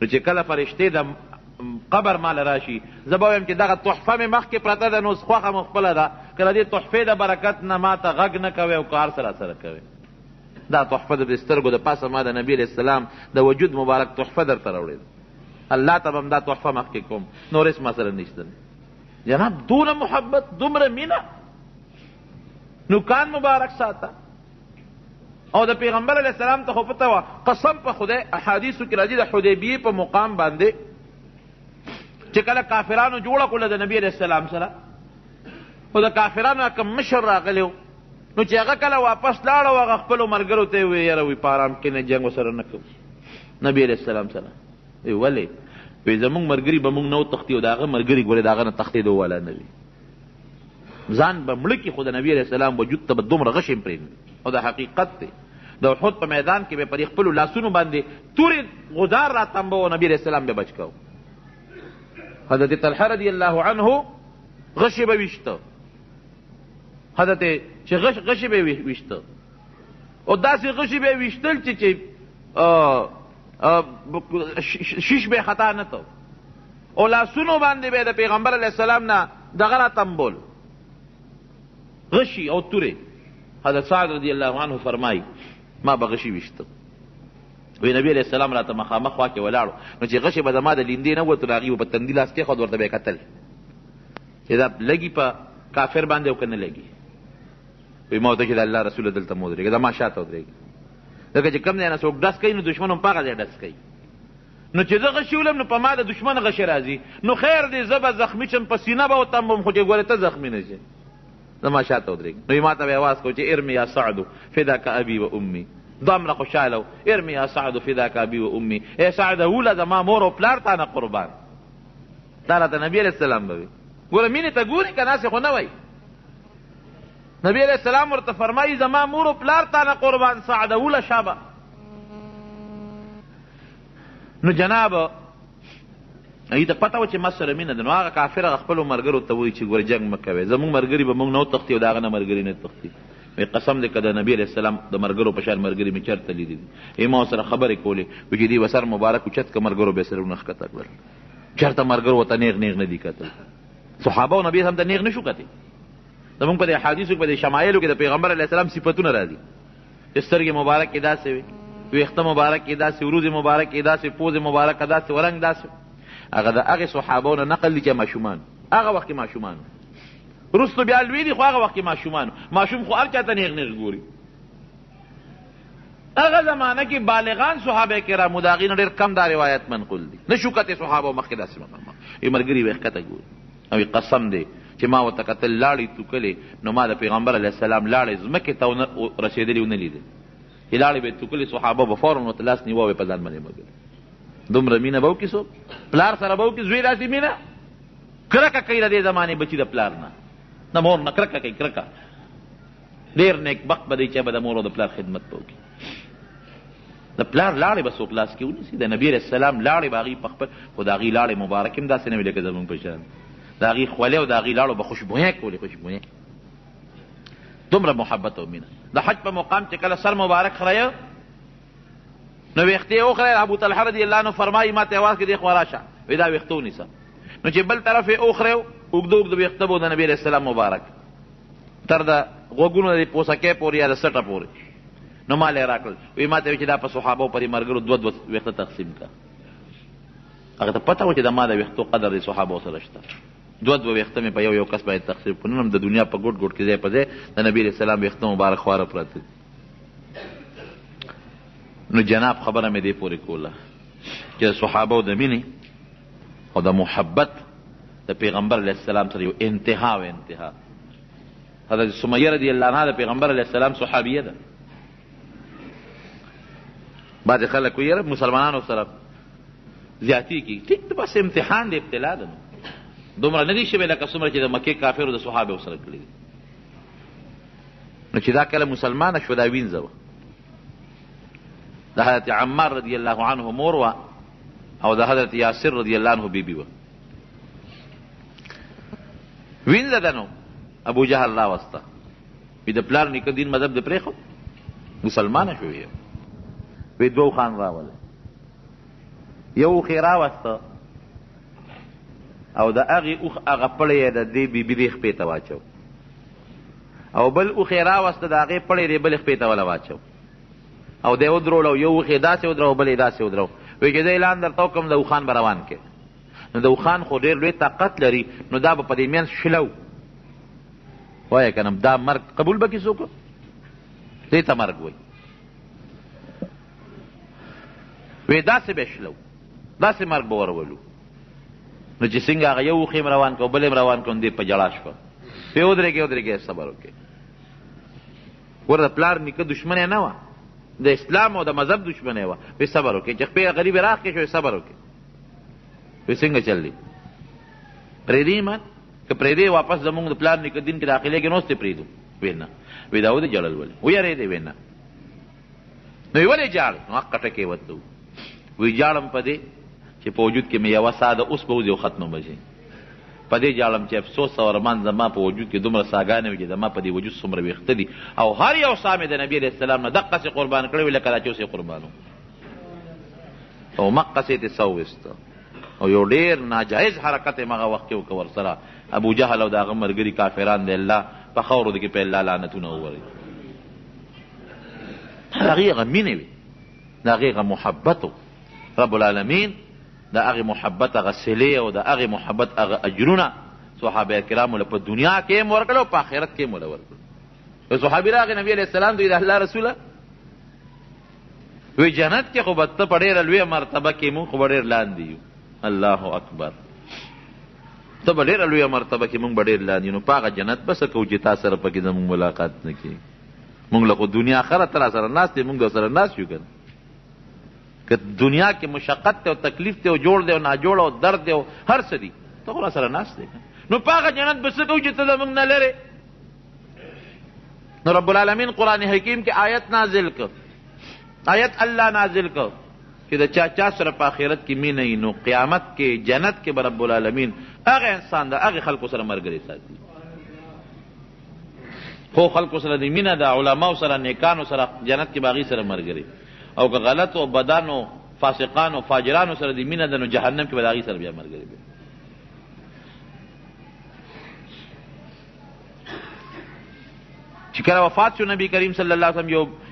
نو چې کله فرشتې د قبر مال راشي زه به وایم چې دغه تحفه مې مخکې پرته ده، نو خوښه مو خپله ده، که د دې تحفې د برکت نه ما ته غږ نه کوې او کار سره کوې. دا تحفه د دې سترګو د پاسه ما د نبي علیه السلام د وجود مبارک تحفه درته راوړې ده. الله ته به هم دا تحفه مخکې کوم، نور هېڅ ما سره نشته. جناب دونه محبت، دومره مینه، نوکان مبارک ساته. او د پیغمبر علیه السلام ته خو پته وه، قسم په خدای احادیثو کې راځي د حدیبیې په مقام باندې چې کله کافرانو جوړه کړله د نبي علیه السلام سره، خو د کافرانو کوم مشر راغلی و، نو چې هغه کله واپس لاړه و هغه خپلو ملګرو ته یې وویل یاره وی په ارام کښېنئ جنګ ورسره نه کوو نبي علیه السلام سره. وی ولې؟ وی زمونږ ملګري به مونږ نه وتښتي او د هغه ملګري ګورې د هغه نه تښتېدو والا نه وي، ځان به مړه کړي خو د نبي علیه السلام وجود ته به دومره غش یې پرېږدي. او دا حقیقت دی. د احد په میدان کې به په دې خپلو لاسونو باندې تورې غدار راتمبه او نبي علیه السلام به بچ کوو. حضرت طلحه رضی الله عنه غشې به ویشته، حضرت چې غشې به ویشته او داسې غشې به ویشتل چې شیش به خطا نه تو، او لاسونو باندې به د پیغمبر علیه السلام نه دغه راتمبول غشي او تورې. حضرت سعد رضی الله عنه فرمایي ما به غشي ویشته، وی نبی علیه السلام راته مخامخ خوا کې ولاړو، نو چې غشې به زما د لیندې نه وتو نو هغې به په تندي لاس کېښود، ورته به یې کتل چې دا لګي په کافر باندې او که نه لګي. وی ما ورته چې د الله رسوله دلته مه ودرېږه، دا ما شاته ودرېږه، ځکه چې کوم ځای نه څوک ډس کوي نو دشمن هم په هغه ځای ډس کوي. نو چې زه غشي ولم نو په ما د دشمن غشې راځي، نو خیر دی زه به زخمي شم، په سینه به وتمبم، خو چې ګورې ته زخمي نه شې. زه ما شاته ودرېږم. نو ما ته به یې اواز کو چې ارمي یا سعدو فداک ابي و امي. دومره خوشحاله و ارمي یا سعدو فداک ابي و امي، ای سعده اوله زما مور او پلار تا نه قربان. دا راته نبي علیه السلام به وي. ګوره مینې ته ګوري که ناسې خو نه وایي. نبی علیہ السلام ورته فرمایي زما مور او پلار تا نه قربان، سعده اوله شابه. نو جناب هغې ته پته وه چې ما سره مینه ده، نو هغه کافر هغه خپلو ملګرو ته وایي چې ګوره جنګ مه کوئ، زموږ ملګري به موږ نه وتښتي او د هغه نه ملګري نه تښتي. وی قسم دی که د نبي علیه السلام د ملګرو په شان ملګري مې چېرته لیدي دي. ما ورسره خبرې کولې، وی چې دوی به سر مبارک اوچت که ملګرو به یې سره ونښکته کړل. چېرته ملګرو ورته نیغ نه دي کتل، صحابه او نبي هم ته نیغ نه شو کتې. زمونږ په دې احادیثو کې په دې شمایلو کې د پیغمبر علیه السلام صفتونه راځي چې سترګې مبارک کې داسې وي، ویښته مبارک کې داسې، وروځې مبارک کې داسې، پوزې مبارکه داسې، ورنګ داسې. هغه د هغې صحابو نه نقل دي چې ماشومان، هغه وخت کې ماشومان وروستو بیا لوی دي، خو هغه وخت کې ماشومان، ماشوم خو هر چا ته نیغ نیغ ګوري. هغه زمانه کې بالغان صحابه کرامو د هغې نه ډېر کم دا روایت منقول دي، نه شو کتې صحابو مخکې داسې مقام یې ملګري به یې ښکته ګوري. او قسم دی چې ما ورته کتل لاړې توکلې، نو ما د پیغمبر علیه السلام لاړې ځمکې ته رسېدلې ونه لیدې، چې لاړې به یې توکلې صحابه به فوراً ورته لاس نیوه په ځان باندې مګل. دومره مینه به وکړي څوک پلار سره به وکړي زوی داسې مینه کرکه کوي د دې زمانې بچي د پلار نه، د مور نه کرکه کوي، کرکه. ډېر نیک بخت به دی چې به د مور او د پلار خدمت به وکړي. د پلار لاړې به څوک لاس کې ونیسي، د نبي علیه السلام لاړې به هغې په خپل، خو د هغې لاړې مبارکې هم داسې نه وي لکه زمونږ په شان، د هغې خولې او د هغې لاړو به خوشبویه کولې، خوشبویه. دومره محبت او مینه. د حج په مقام چې کله سر مبارک خریه نو ویښتې یې وخریه، ابو طلحه رضی الله عنه فرمایي ما ته یې اواز کړي دې خوا راشه، وایي دا ویښته ونیسه. نو چې بل طرف یې وخریو اوږده اوږده ویښته به د نبي علیه السلام مبارک تر د غوږونو د پوسکۍ پورې یا د سټه پورې. نو ما له یې راکړل، وایي ما ته وایي چې دا په صحابو پرې ملګرو دوه ویښته تقسیم کړه. هغه ته پته و چې د ما د ویښتو قدر د صحابو سره شته. دوه ویښته مې په یو کس باندې تقسیم کړو. نن هم د دنیا په ګوټ ګوټ کې ځای په ځای د نبي علیه السلام ویښته مبارک خواره پراته. نو جناب خبره مې دې پورې کوله چې د صحابو د مینې او د محبت د پیغمبر علیه السلام سره یو انتها و انتها. حضرت سمیه رضی الله عنها د پیغمبر علیه السلام صحابیه ده. بعضې خلک وایي یاره مسلمانانو سره زیاتي کي. ټیک ده، بس امتحان د ابتلا ده. دومره نه دي شوی لکه څومره چې د مکې کافرو د صحابو سره کړي دي. نو چې دا کله مسلمانه شوه دا وینځه وه. د حضرت عمار رضی الله عنه مور وه او د حضرت یاسر رضی الله عنه بیبي وه. وینځه ده. نو ابو جهل راوسته، وی د پلار نیکه دین مذهب د پرېښود، مسلمانه شوې. وی دوه خان راوله، یو اوښ یې راوسته او د هغې اوښ هغه پړی یې د دې بیبي دې خپې ته واچو، او بل اوښ یې راوسته د هغې پړی دې بلې خپې ته وله واچو، او دی ودرولو. یو اوښ یې داسې ودرو بل یې داسې ودرو. وی چې زه اعلان درته وکړم د اوښان به روان کې. نو د اوښان خو ډېر لوی طاقت لري، نو دا به په دې منځ شلو. وایه که نه دا مرګ قبول به کړي څوک؟ دې ته مرګ وایي. وی داسې به شلو، داسې مرګ به ورولو. نو چې څنګه هغه یو اوښ یې روان کړو بل یې روان کړو، دې په ژړا شوه. وی ودرېږې صبر وکړې. ور د پلار نیکه دشمنه نه وه، د اسلام او د مذهب دشمنه وه. وی صبر وکړې. چې خپې غریب یې راخکې شو، صبر وکړې. وی څنګه چل دی؟ پرېږدي ایمان؟ که پرېږدې واپس زمونږ د پلار نیکه دین کې داخلېږي نو اوس دې پرېږدو. وی نه. وی دا ودې ژړل ولې؟ ویارېدې؟ وی نه. نو یې ولې ژاړ؟ نو حق ټکې ورته وی جاړم په دې چې په وجود کې مې یوه ساه ده اوس به وځي او ختمه به شي. په دې جاړم چې افسوس او ارمان زما په وجود کې دومره ساګانې وي چې زما په دې وجود څومره ویښته دي، او هر یو ساه مې د نبي علیه السلام نه دقسې قربان کړی وي لکه دا چې اوس یې قربان و. او مقسې تې سه وویسته، او یو ډېر ناجایز حرکت یې مغه وخت کې وکړه ورسره. ابو جهل او د هغه ملګري کافران د الله په خاورو کې په الله لعنتونه ووري. هغې هغه مینې وي، د هغې هغه محبت و. رب العالمین د هغې محبت هغه صلې او د هغې محبت هغه اجرونه صحابه کرامو له په دنیا کې هم ورکړل او په آخرت کې هم وله ورکړل. یو صحابي راغی نبي علیه السلام ته وی د الله رسوله، وی جنت کې خو به ته په ډېره لویه مرتبه کې مونږ خو به ډېر لاندې یو. الله اکبر. ته به ډېره لویه مرتبه کې مونږ به ډېر لاندې، نو په هغه جنت به څه کوو چې تا سره پکې زمونږ ملاقات نه کړي؟ مونږ له خو دنیا خره ته را سره ناست دی، مونږ در سره ناست یو که نه؟ که دنیا کې مشقت دی او تکلیف دی او جوړ دی او ناجوړ او درد دی او هر څه دي، ته خو را سره ناست دی. نو په هغه جنت به څه کوو چې ته زمونږ نه لرې؟ نو رب العالمین قرآن حکیم کې آیت نازل کړ، آیت الله نازل کړ چې د چا سره په آخرت کې مینه وي، نو قیامت کې جنت کې به رب العالمین هغه انسان د هغې خلکو سره ملګري ساتي. خو خلکو سره د مینه د علماو سره نیکانو سره جنت کې به هغې سره ملګري، او که غلطو بدانو فاسقانو فاجرانو سره د مینه ده نو جهنم کې به د هغې سره بیا ملګري وي. چې کله وفات شو نبی کریم صلی الله علیه وسلم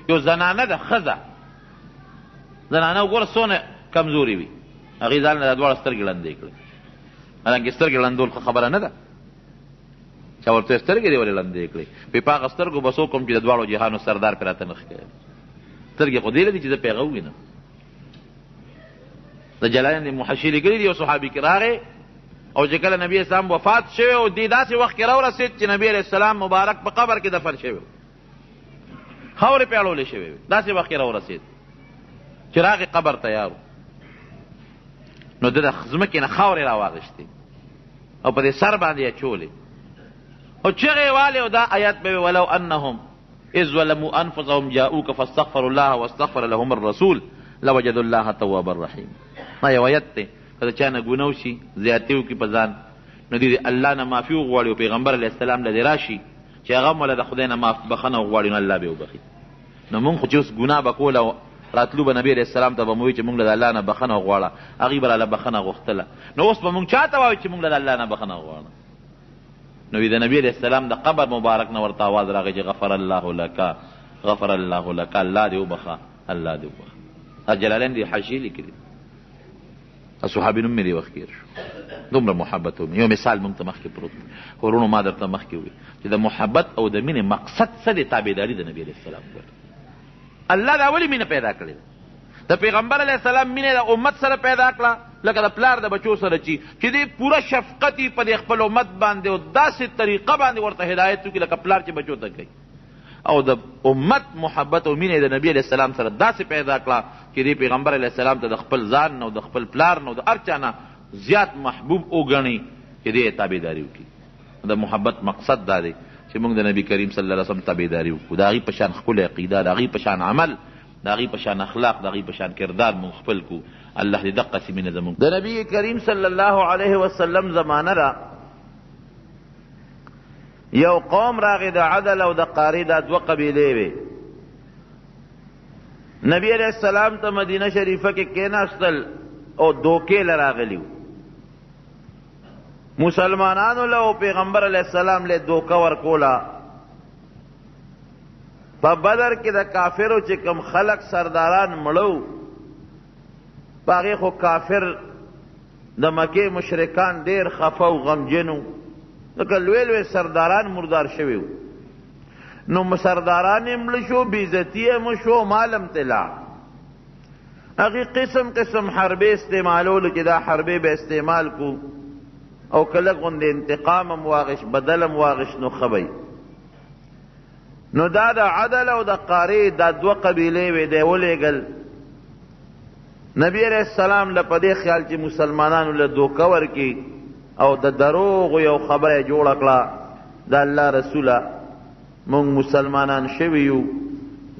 یو زنانه ده، ښځه زنانه وګوره څونه کمزوري وي، هغې ځان نه دا دواړه سترګې ړندې کړې. حالانکې سترګې ړندول ښه خبره نه ده، چا ورته سترګې دې ولې ړندې کړې؟ په هغه سترګو به څوک هم چې د دواړو جهانو سردار پرې راته نه ښکاري. سترګې خو دې لدي چې زه پې هغه ووینم. د جلالین محشي لیکلي دي یو صحابي کې راغی او چې کله نبي اسلام وفات شوی او دې داسې وخت کې راورسېد چې نبي علیه السلام مبارک په قبر کې دفن شوی و، خاورې پې اړولې شوې وې، داسې وخت کې راورسېد چې راغې قبر تیار و. نو ده د ځمکې نه خاورې راواغېستې او په دې سر باندې یې اچولې او چغې یې والې، او دا آیات به وي ولو انهم اذ ظلموا انفسهم جاءوك فاستغفروا الله واستغفر لهم الرسول لوجدوا الله توابا رحیم. دا یو آیت دی، که د چا نه ګناه وشي زیاتې وکړي په ځان، نو دې الله نه معافي وغواړي او پیغمبر علیه السلام له دې راشي چې هغه هم له د خدای نه بخښنه وغواړي، نو الله به یې وبخي. نو مونږ خو چې اوس ګناه به کوله او راتلو به نبي علیه السلام ته به مو وایي چې مونږ له د الله نه بخښنه وغواړه، هغې به راله بخښنه غوښتله. نو اوس به مونږ چا ته وایو چې مونږ له د الله نه بخښنه وغواړه؟ نو د نبی علیه السلام د قبر مبارک نه ورته آواز راغی چې غفر الله لک غفر الله لک، الله دې وبخه، الله دې وبخه. جلالین دې حاشیې لیکلي. صحابي نوم مې وخت کېر شو دومره محبت و یو مثال مونږ ته مخکې پروت ورونو ما درته مخکې وي چې د محبت او د مینې مقصد څه دی تابعداري د نبي علیه السلام کړ الله دا ولې مینه پیدا کړې ده د پیغمبر علیه السلام مینه د امت سره پیدا کړه لکه د پلار د بچو سره چې دی پوره شفقت په د خپل امت باندې او داسې طریقه باندې ورته هدایت وکړي لکه پلار چې بچو ته کوي او د امت محبت او مینه د نبی علیه السلام سره داسې پیدا کړه چې دی پیغمبر علیه السلام ته د خپل ځان نه او د خپل پلار نه او د هر چا نه زیات محبوب وګڼي چې دی تابعداري وکړي د محبت مقصد دا دی چې موږ د نبی کریم صلی الله علیه وسلم تابعداري وکړو د هغې په شان ښکلې عقیده د هغې په شان عمل د هغې په شان اخلاق د هغې په شان کردار موږ خپل کړو الله دې دقسې مینه زموږ د نبی کریم صلی الله علیه وسلم زمانه را یو قوم راغی د عدل او د قاری دا دوه قبیلې وې نبی علیہ السلام ته مدینه شریفه کې کېناستل او دوکې له راغلي مسلمانانو له او پیغمبر علیہ السلام له دوکه ورکوله په بدر کې د کافرو چې کم خلق سرداران مړو په هغې خو کافر د مکې مشرکان ډېر خفه او غمجن وو ځکه لوی لوی سرداران مردار شوي وو نو سرداران یې مړه شو بېعزتي یې مو شو مال هم طلا هغې قسم قسم حربې استعمالولو چې دا حربې به استعمال کو او کله غوندې انتقام هم واغش بدل هم واغش نو ښه به نو دا د عدل او د قارې دا دوه قبیلې وې دی ولېږل نبی علیہ السلام له په دې خیال چې مسلمانانو له دوکه ورکي او د دروغو یو خبره جوړه کړه د الله رسوله مونږ مسلمانان شوي یو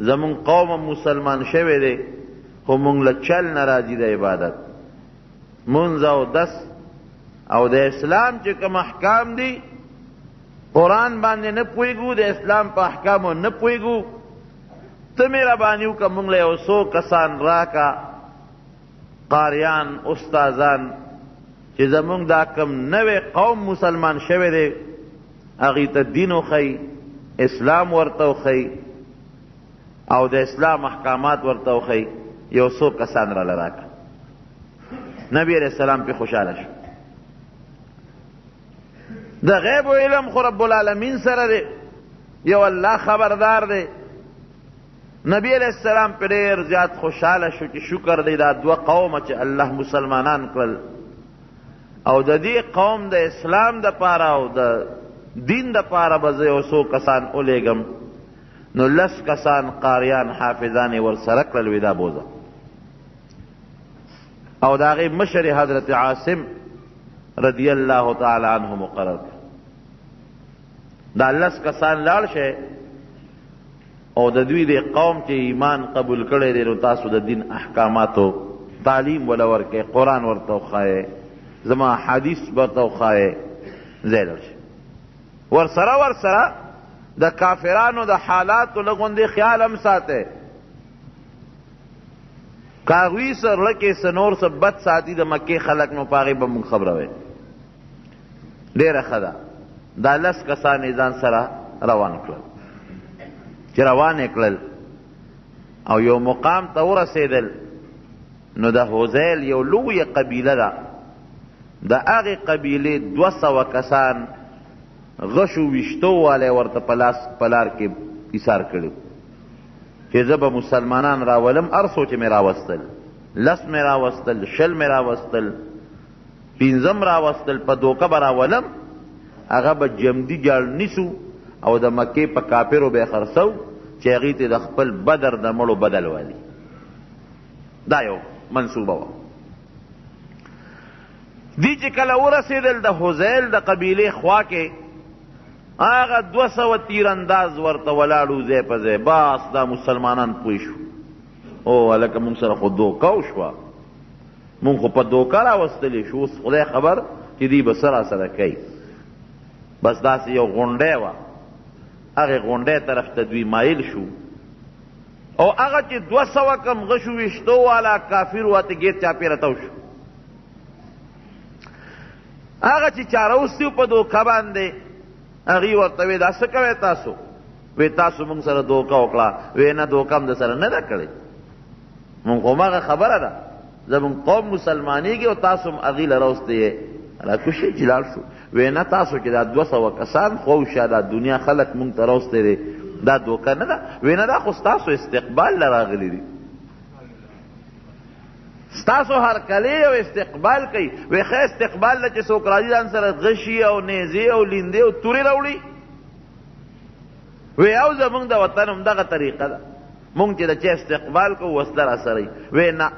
زمونږ قوم مسلمان شوی دی خو مونږ له چل نه راځي د عبادت منځ او دس او د اسلام چې کوم احکام دي قرآن باندې نه پوهېږو د اسلام په احکامو نه پوهېږو ته مهرباني وکړه مونږ له یو څو کسان راکه قاریان استادان چې زمونږ دا کم نوی قوم مسلمان شوی دی هغې ته دین وښیي اسلام ورته وښیي او د اسلام احکامات ورته وښیي یو څو کسان راله راکړه نبی علیہ السلام پې خوشحاله شو د غیب و علم خو رب العالمین سره دی یو الله خبردار دی نبی علیہ السلام پہ ډیر زیات خوشحاله شو چې شکر دی دا دوه قومه چې الله مسلمانان کړل او د دې قوم د اسلام د پاره او د دین د پاره به زه یو څو کسان ولیږم نو 10 کسان قاریان حافظان یې ورسره کړل وی دا بوزه او د هغې مشر حضرت عاصم رضی الله تعالی عنه مقرر دا 10 کسان لاړ شئ او د دوی د قوم چې ایمان قبول کړی دی نو تاسو د دین احکاماتو تعلیم ولا ورکې قرآن ورته وښایئ زما حدیث ورته وښایئ ځای لاړ شئ ورسره د کافرانو د حالاتو لږ غوندې خیال هم ساتئ که هغوی سره کې څه نور څه بد ساتي د مکې خلک نو په هغې به مونږ خبروئ ډېره ښه ده دا 10 کسان یې ځان سره روان کړل چې روان یې کړل او یو مقام ته ورسېدل نو د هوزیل یو لویه قبیله ده د هغې قبیلې 200 کسان غشو ویشتو والی ورته په لار کې ایثار کړي چې زه به مسلمانان راولم هر څو چې مې راوستل 10 مې راوستل 20 مې راوستل 15 راوستل په دوکه به راولم هغه به جمدي جاړ نیسو او د مکې په کافرو به خرڅو چې هغې ته د خپل بدر د مړو بدل والی دا یو منصوبه وه دی چې کله ورسېدل د هوزیل د قبیلې خوا کې هغه 200 تیرانداز ورته ولاړو ځای په ځای باس دا مسلمانان پوه شو او هلکه مونږ سره خو دوکه وشوه مونږ خو په دوکه راوستلی شو اوس خدای خبر چې دوی به څه راسره کوي بس داسې یو غونډی وه هغې غونډۍ طرف ته دوی مایل شو او هغه چې 200 کم غشو ویشتو والا کافر واته ګیر چاپېره تو شو هغه چې چاروستي په دوکه باندې هغې ورته وی دا څه کوئ تاسو وی تاسو مونږ سره دوکه وکړه وی نه دوکه هم د سره نه ده کړې مونږ خو هماغه خبره ده زمون قوم مسلمانیږي او تاسو هم هغې له راوستئ راکوشئ چې لاړ شو. وی نه تاسو چې دا 200 کسان خوشه دا دنیا خلک مونږ ته راوستی دی دا دوکه نه ده. وی نه دا خو ستاسو استقبال له راغلی دي، ستاسو هرکلی او استقبال کوي. وی ښه استقبال له چې څوک راځي ځان سره غشي او نیزې او لیندې او تورې راوړي. وی او زمونږ د وطن همدغه طریقه ده، مونږ چې د چا استقبال کوو وسله را سره وي. وی نه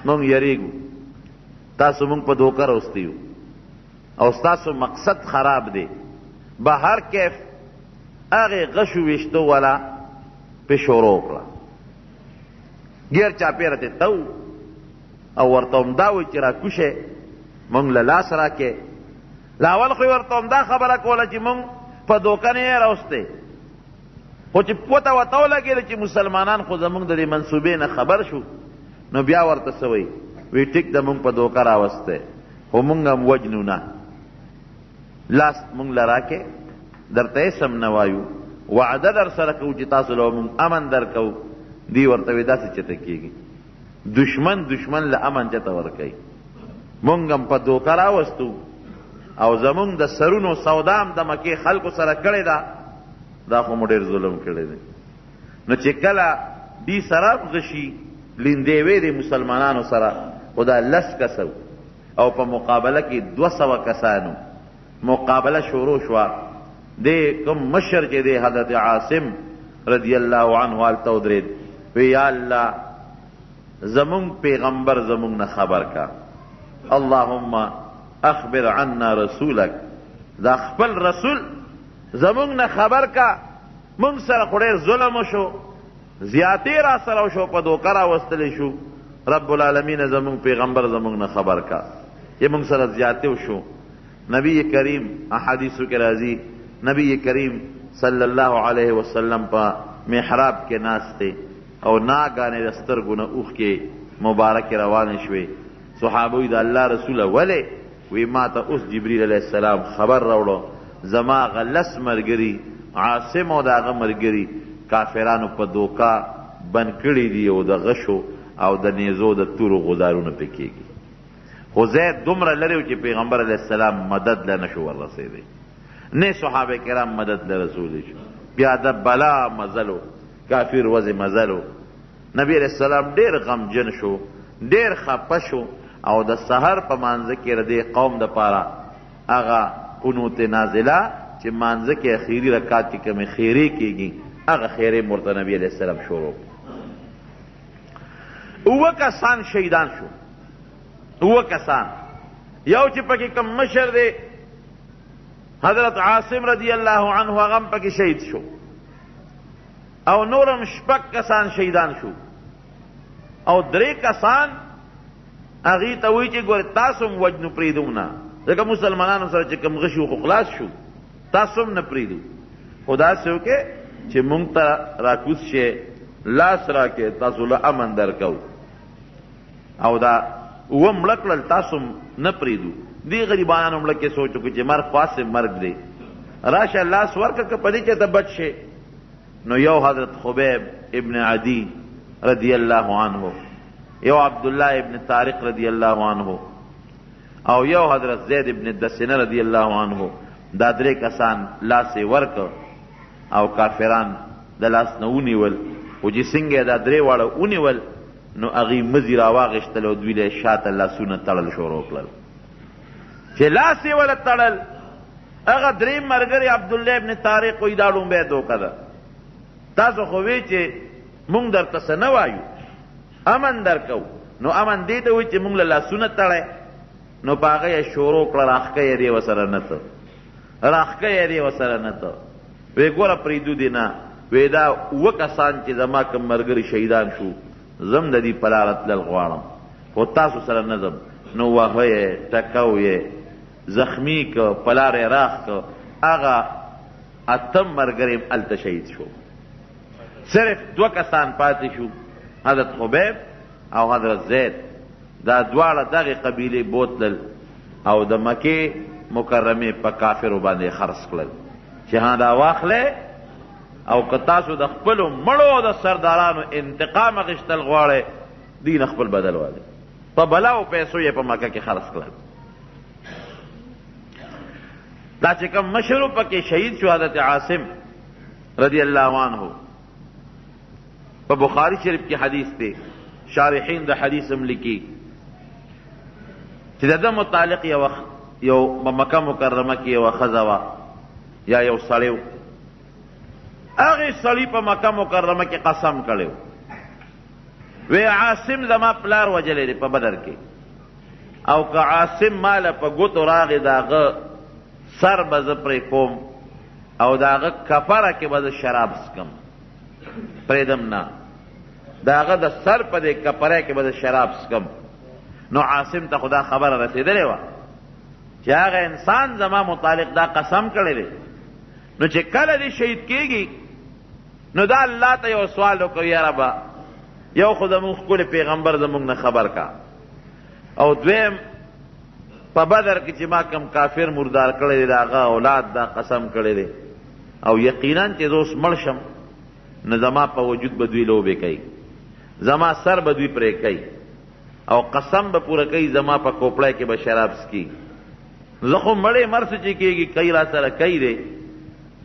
مونږ یریږو، تاسو مونږ په دوکه راوستی یو او ستاسو مقصد خراب دی. به هر کیف هغې غشو ویشتو والا پې شروع کړه، ګیر چاپېره تې تو او ورته همدا وایي چې راکوشئ مونږ له لاس راکې. لاول خو یې ورته همدا خبره کوله چې مونږ په دوکه نه یې راوستی، خو چې پوته ورته ولګېده چې مسلمانان خو زمونږ د دې منصوبې نه خبر شو، نو بیا ورته څه وایي؟ وی ټیک ده مونږ په دوکه راوستی خو مونږ هم وجنو نه، لاس مونږ له راکې درته اسم نه وایو، وعده در سره کوو چې تاسو له مونږ امن در کوو. دی ورته وی داسې چته کېږي، دشمن له امن چته ورکوي. مونږ هم په دوکه راوستو او زمونږ د سرونو سودا هم د مکې خلکو سره کړې ده، دا خو مو ډېر ظلم کړی دی. نو چې کله دی سره غشي لیندې وې د مسلمانانو سره خو دا 10 کسه او په مقابله کې 200 کسانو مقابله شروع شوه. دی کوم مشر چې دی حضرت عاصم رضی الله عنه هلته ودرېد، وی یا الله زمونږ پیغمبر زمونږ نه خبر کا، اللهم اخبر عنا رسولک، دا خپل رسول زمونږ نه خبر کا. مونږ سره خو ډېر ظلم وشو، زیاتې را سره وشو، په دوکه راوستلی شو. رب العالمین زمونږ پیغمبر زمونږ نه خبر کا، چې مونږ سره زیاتې وشو. نبی کریم احادیثو کې راځي نبی کریم صلی الله علیه وسلم په محراب کې ناست دی او ناګانې د سترګو نه اوښکې مبارکې روانې شوې. صحابه وی د الله رسوله ولې؟ وی ما ته اوس جبریل علیه السلام خبر راوړو زما هغه 10 ملګري عاصم او د هغه ملګري کافرانو په دوکه بند کړي دي او د غشو او د نیزو د تورو غدارونه پې کېږي. خو زید دومره لرې و چې پیغمبر علیه السلام مدد له نشو وررسېدی، نه صحابه کرام مدد له رسولی شو. بیا د بلا مزلو کافر وضع مزلو. نبی علیه السلام ډېر غمجن شو، ډېر خفه شو او د سحر په مانځه کې د دې قوم دپاره هغه قنوت نازله چې مانځه کې اخیري رکعت کې کومې خیرې کېږي هغه خیرې ورته نبی علیه السلام شروع. 9 کسان شهیدان شو، 9 کسان. یو چې پکې کوم مشر دی حضرت عاصم رضی الله عنه هغه هم پکې شهید شو او نورم 6 کسان شهیدان شو او 3 کسان هغې ته وایي چې ګورې تاسو هم وجنو پرېږدو نه، ځکه مسلمانانو سره چې کوم غشي خو خلاص شو، تاسو هم نه پرېږدو، خو داسې وکړئ چې مونږ ته راکوز شئ، لاس راکړئ، تاسو له امن درکوو او دا 9 مړه کړل، تاسو هم نه پرېږدو. دې غریبانانو مړه کې سوچ وکړو چې مرګ خاص مرګ دی، راشه لاس ورکړه که په دې چې ته بچ شې. نو یو حضرت خبیب ابن عدی رضی الله عنه، یو عبدالله ابن طارق رضی الله عنه او یو حضرت زید ابن دسنه رضی الله عنه، دا 3 کسان لاس یې ورکړ او کافران د لاس نه ونیول. خو چې څنګه دا 3 واړه ونیول نو هغې مزي راواغېشتل او دوی له شاته لاسونه تړل شروع کړل. چې لاس یې وله تړل هغه 3 ملګري عبدالله ابن طارق وایي دا لومبی دوکه ده، تاسو خو وی چې مونږ درته څه نه وایو، امن درکو. نو امن دې ته وایي چې مونږ له لاسونه تړی. نو په هغه یې شروع کړه راښکه یې دې ورسره نه ته، راښکه یې دې ورسره نه ته. وی ګوره پرېږدو دې نه، وی دا 9 کسان چې زما کوم ملګري شهیدان شو زم د دې په لاره تلل غواړم خو تاسو سره نه ځم. نو وهه یې ټکو یې زخمی که په لاره یې راښ که، هغه 8 ملګري هم هلته شهید شو. صرف 2 کسان پاتې شو، حضرت خبیب او حضرت زید. دا دواړه دغې قبیلې بوتلل او د مکې مکرمې په کافرو باندې خرڅ کړل چې ها دا واخلئ او که تاسو د خپلو مړو د سردارانو انتقام اخیستل غواړئ دین خپل بدل والئ. په بلاو پیسو یې په مکه کې خرڅ کړل. دا چې کوم مشر پکې شهید شو حضرت عاصم رضی الله عنه، په بخاری شریف کې حدیث دی، شارحین د حدیث هم لیکي چې د ده متعلق یو مکه مکرمه کې یوه ښځه وه یا یو سړی و، هغې سړي په مکه مکرمه کې قسم کړی و، وی عاصم زما پلار وجلی دی په بدر کې، او که عاصم ماله په ګوتو راغی د هغه سر به زه پرې کوم او د هغه کفره کې به زه شراب څکم، پرېږدم نه، د هغه د سر په دې کفره کې به زه شراب څکم. نو عاصم ته خو دا خبره رسېدلې وه چې هغه انسان زما متعلق دا قسم کړی دی، نو چې کله دې شهید کېږي نو دا الله ته یو سوال وکړو، یا ربه یو خو زمونږ ښکلی پیغمبر زمونږ نه خبر کا، او دویم په بدر کې چې ما کم کافر مردار کړی دی د هغه اولاد دا قسم کړی دی، او یقینا چې زه اوس مړ شم نو زما په وجود به دوی لوبې کوي، زما سر به دوی پرې کوي، او قسم به پوره کوي زما په کوپړی کې به شراب څکي. زه خو مړی مرسو چې کېږي کوي را سره کوي دی،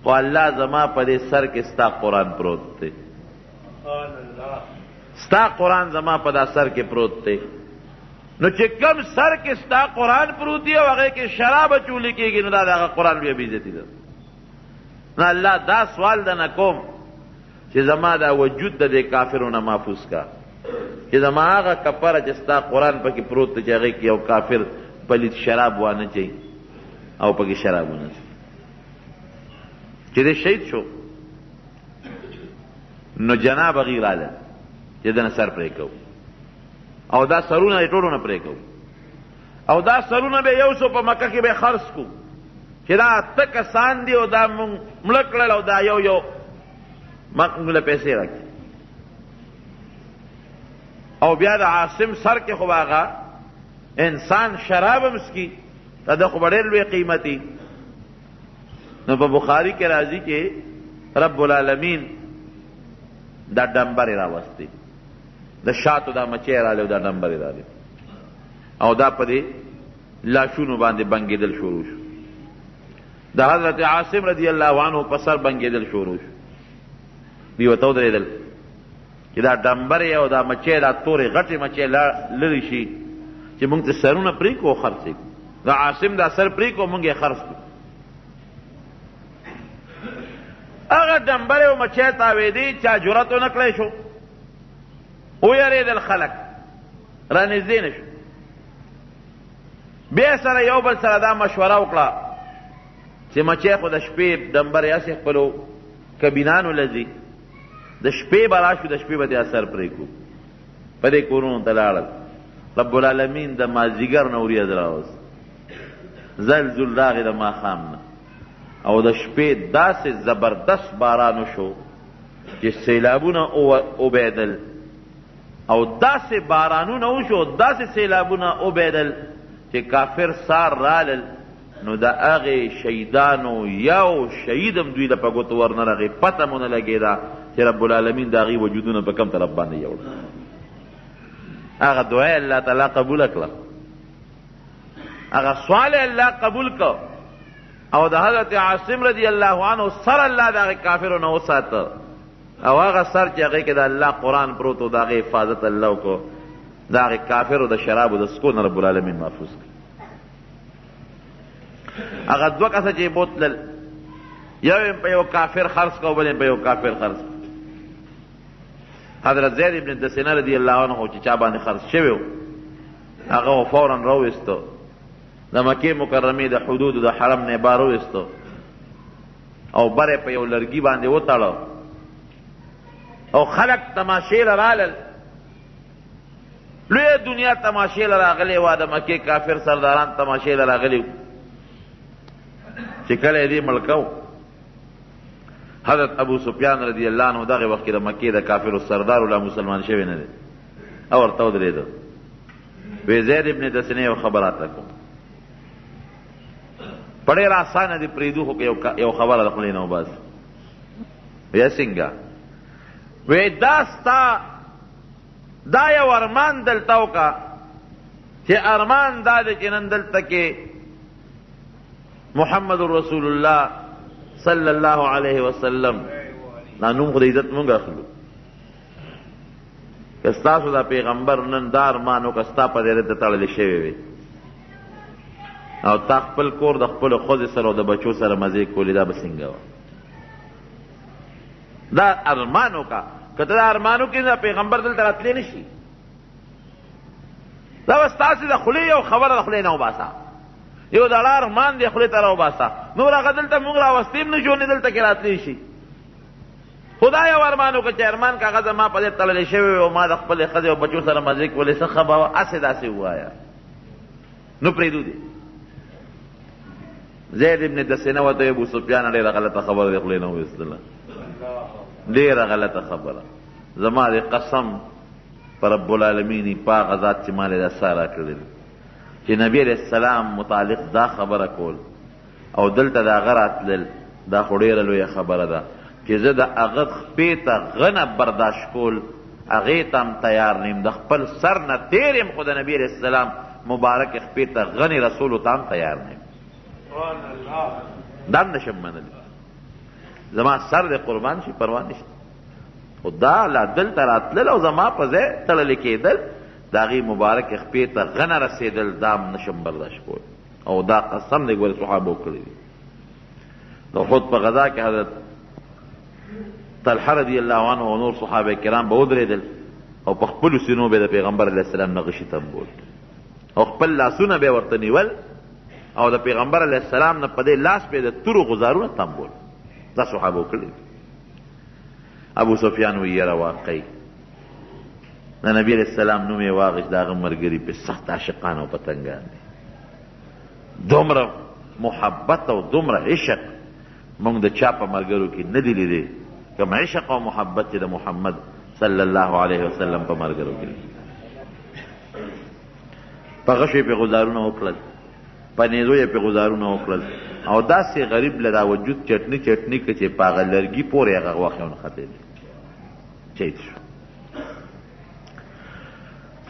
خو الله زما په دې سر کې ستا قرآن پروت دی، ستا قرآن زما په دا سر کې پروت دی. نو چې کم سر کې ستا قرآن پروت دی او هغې کې شراب چولی کېږي نو دا د هغه قرآن بیا بېعزتي ده. نو الله دا سوال دنه کوم چې زما دا وجود د دې کافرو نه محفوظ کا، چې زما هغه کفره چې ستا قرآن پکې پروت دی چې هغې کې یو کافر پلید شراب وانه چي او پکې شراب ونه څي. چې دې شهید شو نو جناب هغې راله چې دنه سر پرې کوو، او دا سرونه یې ټولو نه پرې کوو، او دا سرونه به یو څو په مکه کې به خرڅ کړو چې دا 8 کسان دي او دا مونږ مړه کړل، او دا یو مونږ له پیسې راکړي. او بیا د عاصم سر کې خو هغه انسان شراب هم څکي، دا خو به ډېر لوی قیمتي. نو په بخاري کې راځي چې رب العالمین دا ډمبرې راوستې، د شاتو دا مچۍ رالی او دا ډمبرې رالی، او دا په دې لاشونو باندې بنګېدل شروع شو. د حضرت عاصم رضی الله عنه په سر بنګېدل شروع شو، دوی ورته ودرېدل چې دا ډمبرې او دا مچۍ دا تورې غټې مچۍ لرې شي چې مونږ ته سرونه پرې کړو او خرڅ کړو. د عاصم دا سر پرې کړو مونږ یې خرڅ کړو. هغه ډمبرې او مچۍ تاوېدې، چا جرأت ونه کړی شو، ویرېدل خلک، رانږدې نه شو. بیا سره یو بل سره دا مشوره وکړه چې مچۍ خو د شپې ډمبرې هسې خپلو کبینانو لځي، د شپې به راشو، د شپې به دې اثر پرې کړو. په دې کورونو ته لاړل. رب العالمین د مازدیګر نه ورېځ راوست، زلزل راغی د ماښام نه، او د شپې داسې زبردست باران وشو چې سیلابونه وبېدل، او داسې بارانونه وشو، داسې سیلابونه وبېدل چې کافر سار رالل نو د هغې شهیدانو یو شهید هم دوی له په ګوتو ورنه راغی، پته مو نه لګېده چې رب العالمین د هغې وجودونه په کم طرف باندې یوړ. هغه دعا یې الله تعالی قبوله کړه، هغه سوال یې الله قبول کړ، او د حضرت عاصم رضی الله عنه سر الله د هغې کافرو نه وساته، او هغه سر چې هغې کې د الله قرآن پروت و د هغې حفاظت الله وکړو، د هغې کافرو د شرابو د څکو نه رب العالمین محفوظ کړ. هغه 2 کسه چې بوتلل، یو یې په یو کافر خرڅ کړ او بل یې په یو کافر خرڅ کړ. حضرت زید ابن دسینه رضی الله عنه چې چا باندې خرڅ شوی و هغه فورا راویسته، د مکې مکرمې د حدودو د حرم نه بار ویسته، او بره په یو لرګي باندې وتړه، او خلق تماشې له رالل، لویه دنیا تماشې له راغلې وه، د مکې کافر سرداران تماشې له راغلي وو. چې کله یې دې ملکه و حضرت ابو سفیان رضی الله عنه دغه وخت کې د مکې د کافرو سردار لا مسلمان شوی نه دی، او ورته ودرېده، وی زید ابن دسنه یو خبرات کوم، په ډېر اسانه دې پرېږدو، خو یو خبره د خولې نه وباسي. ویه څنګه؟ وی دا ستا دا یو ارمان دلته وکړه چې ارمان دا دی چې نن دلته کې محمد رسول الله صلی الله علیه وسلم دا نوم خو د عزت مونږ اخلو که ستاسو دا پیغمبر نن دا ارمان وکړه ستا په دیرت ته تړلی شوی وي او تا خپل کور د خپلو ښځې سره او د بچو سره مزې کولې دا به څنګه وه دا ارمان وکړه که ته دا ارمان وکړې دا پیغمبر دلته راتلی نه شي دا به ستاسې د خولې یو خبره د خولې نه وباسه یو دړه ارمان دی خولې ته راوباسه نور هغه دلته مونږ راوستې هم نه شو نه دلته کې راتلی شي خدا یو ارمان وکړه چې ارمان کاغه زما په دې تړلی شوی او ما د خپلې ښځې او بچو سره مزې کولې څه ښه به وه هسې داسې ووایه نو پرېږدو دې زید ابن دسینه ورته ابو سفیان ډېره غلطه خبره د خولې نه وویستله ډېره غلطه خبره زما د قسم په رب العالمین په هغه ذات چې ما له دا سا راکړې چې نبي علیه السلام متعلق دا خبره کول او دلته د هغه راتلل دا خو ډېره لویه خبره ده چې زه د هغه خپې ته غنه برداشت کول هغې ته هم تیار نیم د خپل سر نه تېر یم خو د نبي علیه السلام مبارک خپې ته غنې رسولو ته هم تیار نیم دا هم نشم منلی زما سر د قربان شي پروا نشته خو دا لا دلته راتلل او زما په ځای تړلی کېدل د هغې مبارک خپې ته غنه رسېدل دا هم نشم برداشت کول او دا قسم دی ګورې صحابو کړی دي د خود په غذا کې حضرت طلحه رضی الله عنه او نور صحابه کرام به ودرېدل او په خپلو سینو به د پیغمبر علیه السلام نه غشي تمبول او خپل لاسونه به ورته نیول او د پیغمبر علیه السلام نه په دې لاس به د تورو غزارونه تمبول دا صحابه وکړي ابو سفیان وی یاره واقعي د نبي علیه السلام نوم یې واغېست د هغه ملګري پې سخت عاشقان او پتنګان دي دومره محبت او دومره عشق موږ د چا په ملګرو کې نه دي لیدی کوم عشق او محبت چې د محمد صلی الله علیه وسلم په ملګرو کې په غشو یې پې غزارونه وکړل په نیزو یې پې غزارونه وکړل او داسې غریب له دا وجود چټني چټني که چې په هغه لرګي پورې هغه غوښې ونښتې چیت شو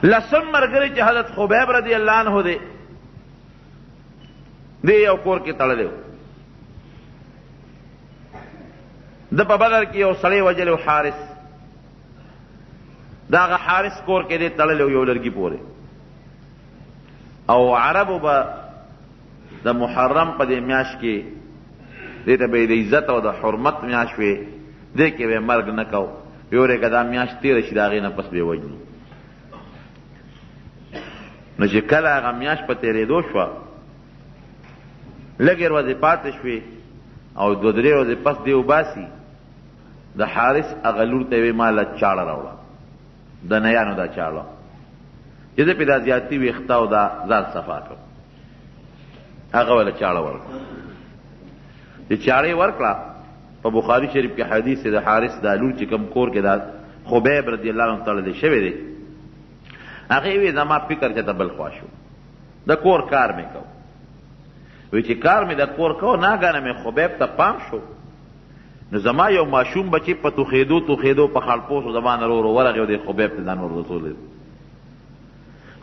لسم ملګری چې حضرت خبیب رضی الله عنه دی دی یو کور کې تړلی و د په بدر کې یو سړی وجلی و حارس د هغه حارس کور کې دی تړلی و یو لرګي پورې او عربو به د محرم په دې میاشت کې دې ته به یې د عزت او د حرمت میاشت وې دې کې به مرګ نه کو یورې که دا میاشت تېره شي د هغې نه پس به یې وجنو نو چې کله هغه میاشت په تېرېدو شوه لږې ورځې پاتې شوې او دو درې ورځې پس دی وباسي د حارس هغه لور ته یې ویې ما له چاړه راوړه د نیانو دا چاړه چې زه پې دا زیاتي ویښته او دا ځان صفا کړم هغه وله چاړه ورکړه چې چاړه یې ورکړه په بخاري شریف کې حدیث د حارس دا لور چې کوم کور کې دا خبیب رضی الله عنه تړلی شوی دی هغې وی زما فکر چې ته بل خوا شو د کور کار مې کو وی چې کار مې د کور کو ناګانه مې خبیب ته پام شو نو زما یو ماشوم بچی په توخېدو په خړپوسو زما نه ورو ورغی او د خبیب ته ځان وررسولی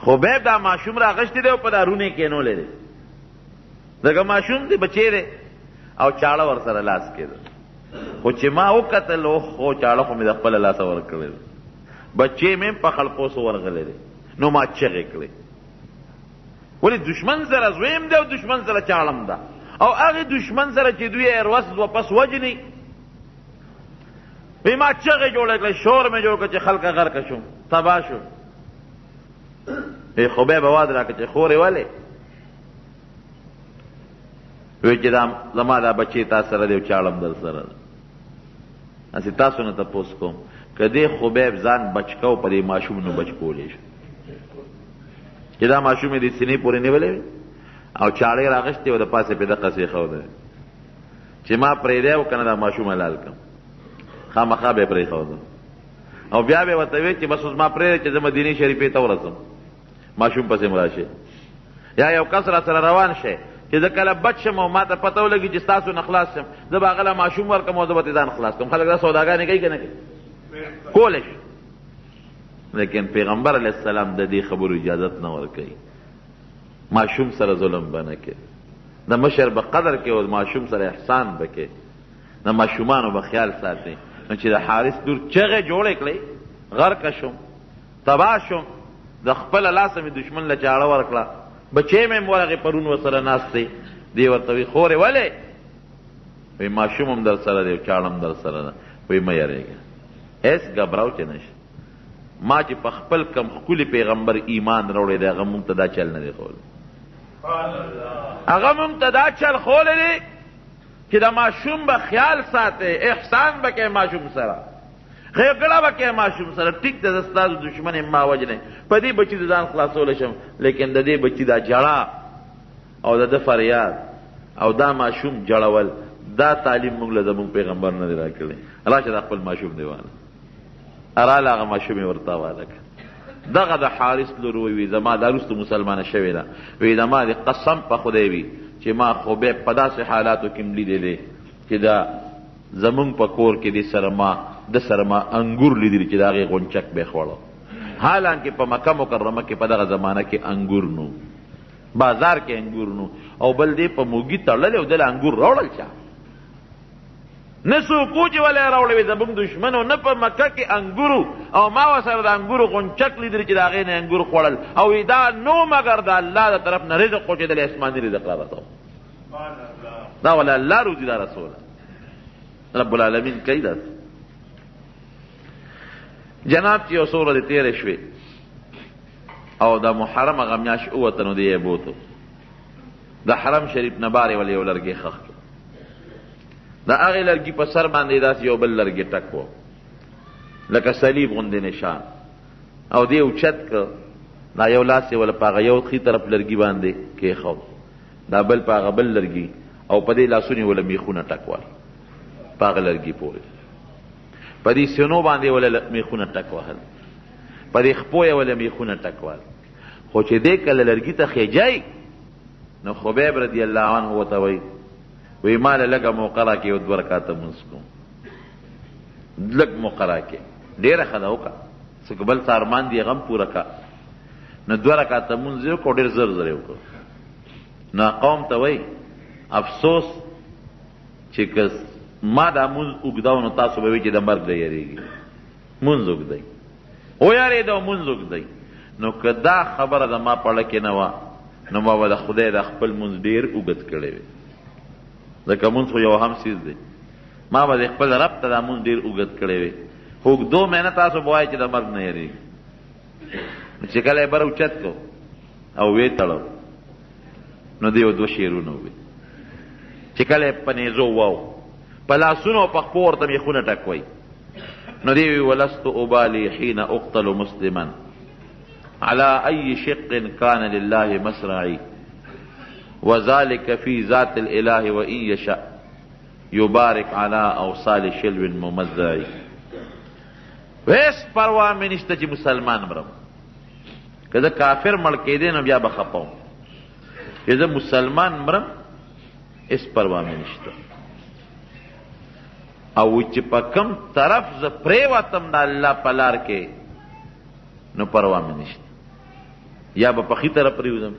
خبیب دا ماشوم راغشتی دی او په دا رونې کېنولی دی دغه ماشوم دی بچی دی او چاړه ورسره لاس کېده خو چې ما وکتل خو چاړه خو مې د خپله لاسه ورکړی دی بچی مې په خړپوسو ورغلی دی نو ما چغې کړې ولې دشمن سره زویم دی او دشمن سره چاړم ده او هغې دشمن سره چې دوی اروس واپس وجني وی ما چغې جوړه کړې شور مې جوړ کړ چې خلقه غرقه شوم تباه شو ای خبیب آواز راکړه چې خورې ولې وی چې دا زما دا بچی تا سره دی او چاړم در سره ده هسې تاسو نه تپوس کوم که دې خبیب ځان بچ کو په دې ماشوم نو بچ کولی شو چې دا ماشوم یې د سینې پورې نیولی وي او چاړې راغشتې او د پاسې پې دقسې ایښودی چې ما پرېږدی او که نه دا ماشوم حلال کړم خامخا به یې پرېښودم او بیا به یې ورته ویل چې بس اوس ما پرېږدی چې زه مدینې شریفې ته ورسم ماشوم پسې م راشي یا یو کس را سره روان شي چې زه کله بچ شم او ما ته پته ولګي چې ستاسو نه خلاص شم زه به هغه له ماشوم ورکړم او زه به ترې ځان خلاص کړم خلک دا سوداګانې کوي که نه کوي کولی شي لیکن پیغمبر علیه السلام د دې خبرو اجازت نه ورکوي ماشوم سره ظلم بنه کې، د مشر به قدر کې او ماشوم سره احسان بکې، د ماشومانو به خیال ساتي. نو چې د حارث لور چغې جوړې کړې، غرقه شوم، تباه شوم، د خپله لاسه مې دشمن له چاړه ورکړه، بچې مې ورغې پرون ورسره ناست دی. دی ورته وایي خورې ولې؟ وایي ماشوم هم در سره دی، چاړه هم در سره ده. وایي مه یارېږه، هېڅ ګبراو چې نشته. ما چې په خپل کم ښکلي پیغمبر ایمان راوړی دی، هغه مونږ ته دا چل نه دی ښولی. هغه مونږ ته دا چل ښولی دی چې د ماشوم به خیال ساتئ، احسان به کوئ ماشوم سره، ښېګړه به کوئ ماشوم سره. ټیک ده زه ستاسو دشمن یم، ما وجنئ، په دې بچي د ځان خلاصولی شم، لیکن د دې بچي دا جړه او د ده فریاد او دا ماشوم جړول، دا تعلیم موږ له زموږ پیغمبر نه دی راکړی. راشه دا خپل ماشوم دی واله، اراله هغه ماشوم یې ورته واله کړه. دغه د حارث لور ووي زما دا وروسته مسلمانه شوې ده، وایي زما د قسم په خدای وي چې ما خبیب په داسې حالاتو کې م لیدلی دی چې دا زمونږ په کور کې د سره ما انګور لیدلي چې د هغې غونچک به یې خوړه. حالانکې په مکه مکرمه کې په دغه زمانه کې انګور نو، بازار کې انګور نو، او بل دی په موږي تړلی او دله انګور راوړل چا نه څوکو چې ولې راوړی وي زموږ دشمنو، نه په مکه کې انګورو، او ما ورسره د انګورو غونچک لیدلي چې د هغې نه انګور خوړل، او دا نو مګر د الله د طرف نه رزق و چې دله اسماني رزق را رسو. دا ولا الله روزي دا رسوله رب العالمین کوي داسې. جناب چې یو څو ورځې تېرې شوې او د محرم هغه میاشت اووته نو دی یې بوتو، د حرم شریف نه بارې ولې یو لرګی ښخ کړو. د هغې لرګي په سر باندې داسې یو بل لرګی ټک و لکه صلیب غوندې نشان، او دی اوچت که دا یو لاس یې وله په هغه یو ښي طرف لرګي باندې کېښود، دا بل په هغه بل لرګي، او په دې لاسونو یې وله میخونه ټکول په هغه لرګي پورې، په دې سینو باندې وله میخونه ټک وهل، په دې خپو یې وله میخونه ټکول. خو چې دی کله لرګي ته خیجی نو خبیب رضی الله عنه ورته وایي وی ما له لږه موقع راکړې یو 2 رکعته لمونځ کوم، لږ موقع راکړې، ډېره ښه ده وکړه، څه که بل څه ارمان دي هغه هم پوره کړه. نو 2 رکعته لمونځ یې وکړو، ډېر زر زر یې وکړو. نو قوم ته وایي افسوس چې که ما دا مونځ اوږدو نو تاسو به وایي چې د مرګ نه یېرېږي، مونځ اوږدئ، ویارېده او مونځ اوږدئ. نو که دا خبره د ما پړه کې نه وه نو ما به د خدای د خپل مونځ ډېر اوږد کړی وی، ځکه مونځ خو یو هم څیز دی، ما به د خپل رب ته دا مونځ ډېر اوږد کړی وی. خو اوږدو مې نه تاسو به وایئ چې د مرګ نه یېرېږي. چې کله یې بر اوچت کو او ویې تړو نو دی یو 2 شعرونه وویل، چې کله یې په نیزو واو په لاسونو او په خپو ورته میخونه ټکوئ، نو دی وی ولست ابالي حين اقتل مسلما على اي شق كان لله مسرعي وذلك في ذات الاله وان يشاء يبارك على اوصال شلو ممزعي. ویس پروا مې نشته چې مسلمان مرم، که زه کافر مړ کېدی نو بیا به خفه وم، چې زه مسلمان مرم هېڅ پروا مې نشته. او چې په کم طرف زه پرېوتم د الله په لار کې نو پروا مې نشته، یا به په ښي طرف پرېوځم،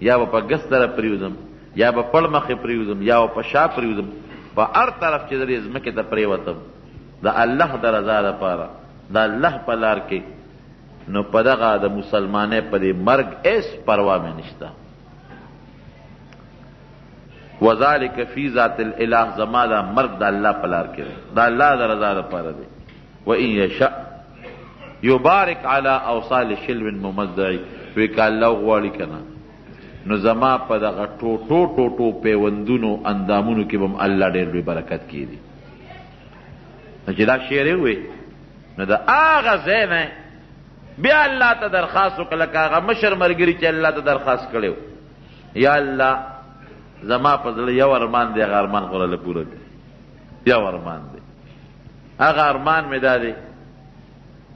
یا به په ګس طرف پرېوځم، یا به پړ مخې پرېوځم، یا به په شا پرېوځم، په هر طرف چې د دې ځمکې ته پرېوتم د الله د رضا لپاره د الله په لار کې، نو په دغه د مسلمانۍ په دې مرګ هېڅ پروا مې نشته. وذلک فی ذات الاله، زما دا مرګ د الله په لار کې دی، د الله د رضا لپاره دی. وان یشاء یبارک علی اوصال شلو ممزعی، وی که الله غواړي که نه نو زما په دغه ټوټو پیوندونو اندامونو کې به الله ډېر لوی برکت کړي. نو چې دا شعر یې ووی نو د هغه ځای نه بیا الله ته درخواست وکړه، لکه هغه مشر ملګري چې الله ته درخواست کړی و، یا الله زما په زړه یو ارمان دی، هغه ارمان خو راله پوره کړي. یو ارمان دی، هغه ارمان مې دا دی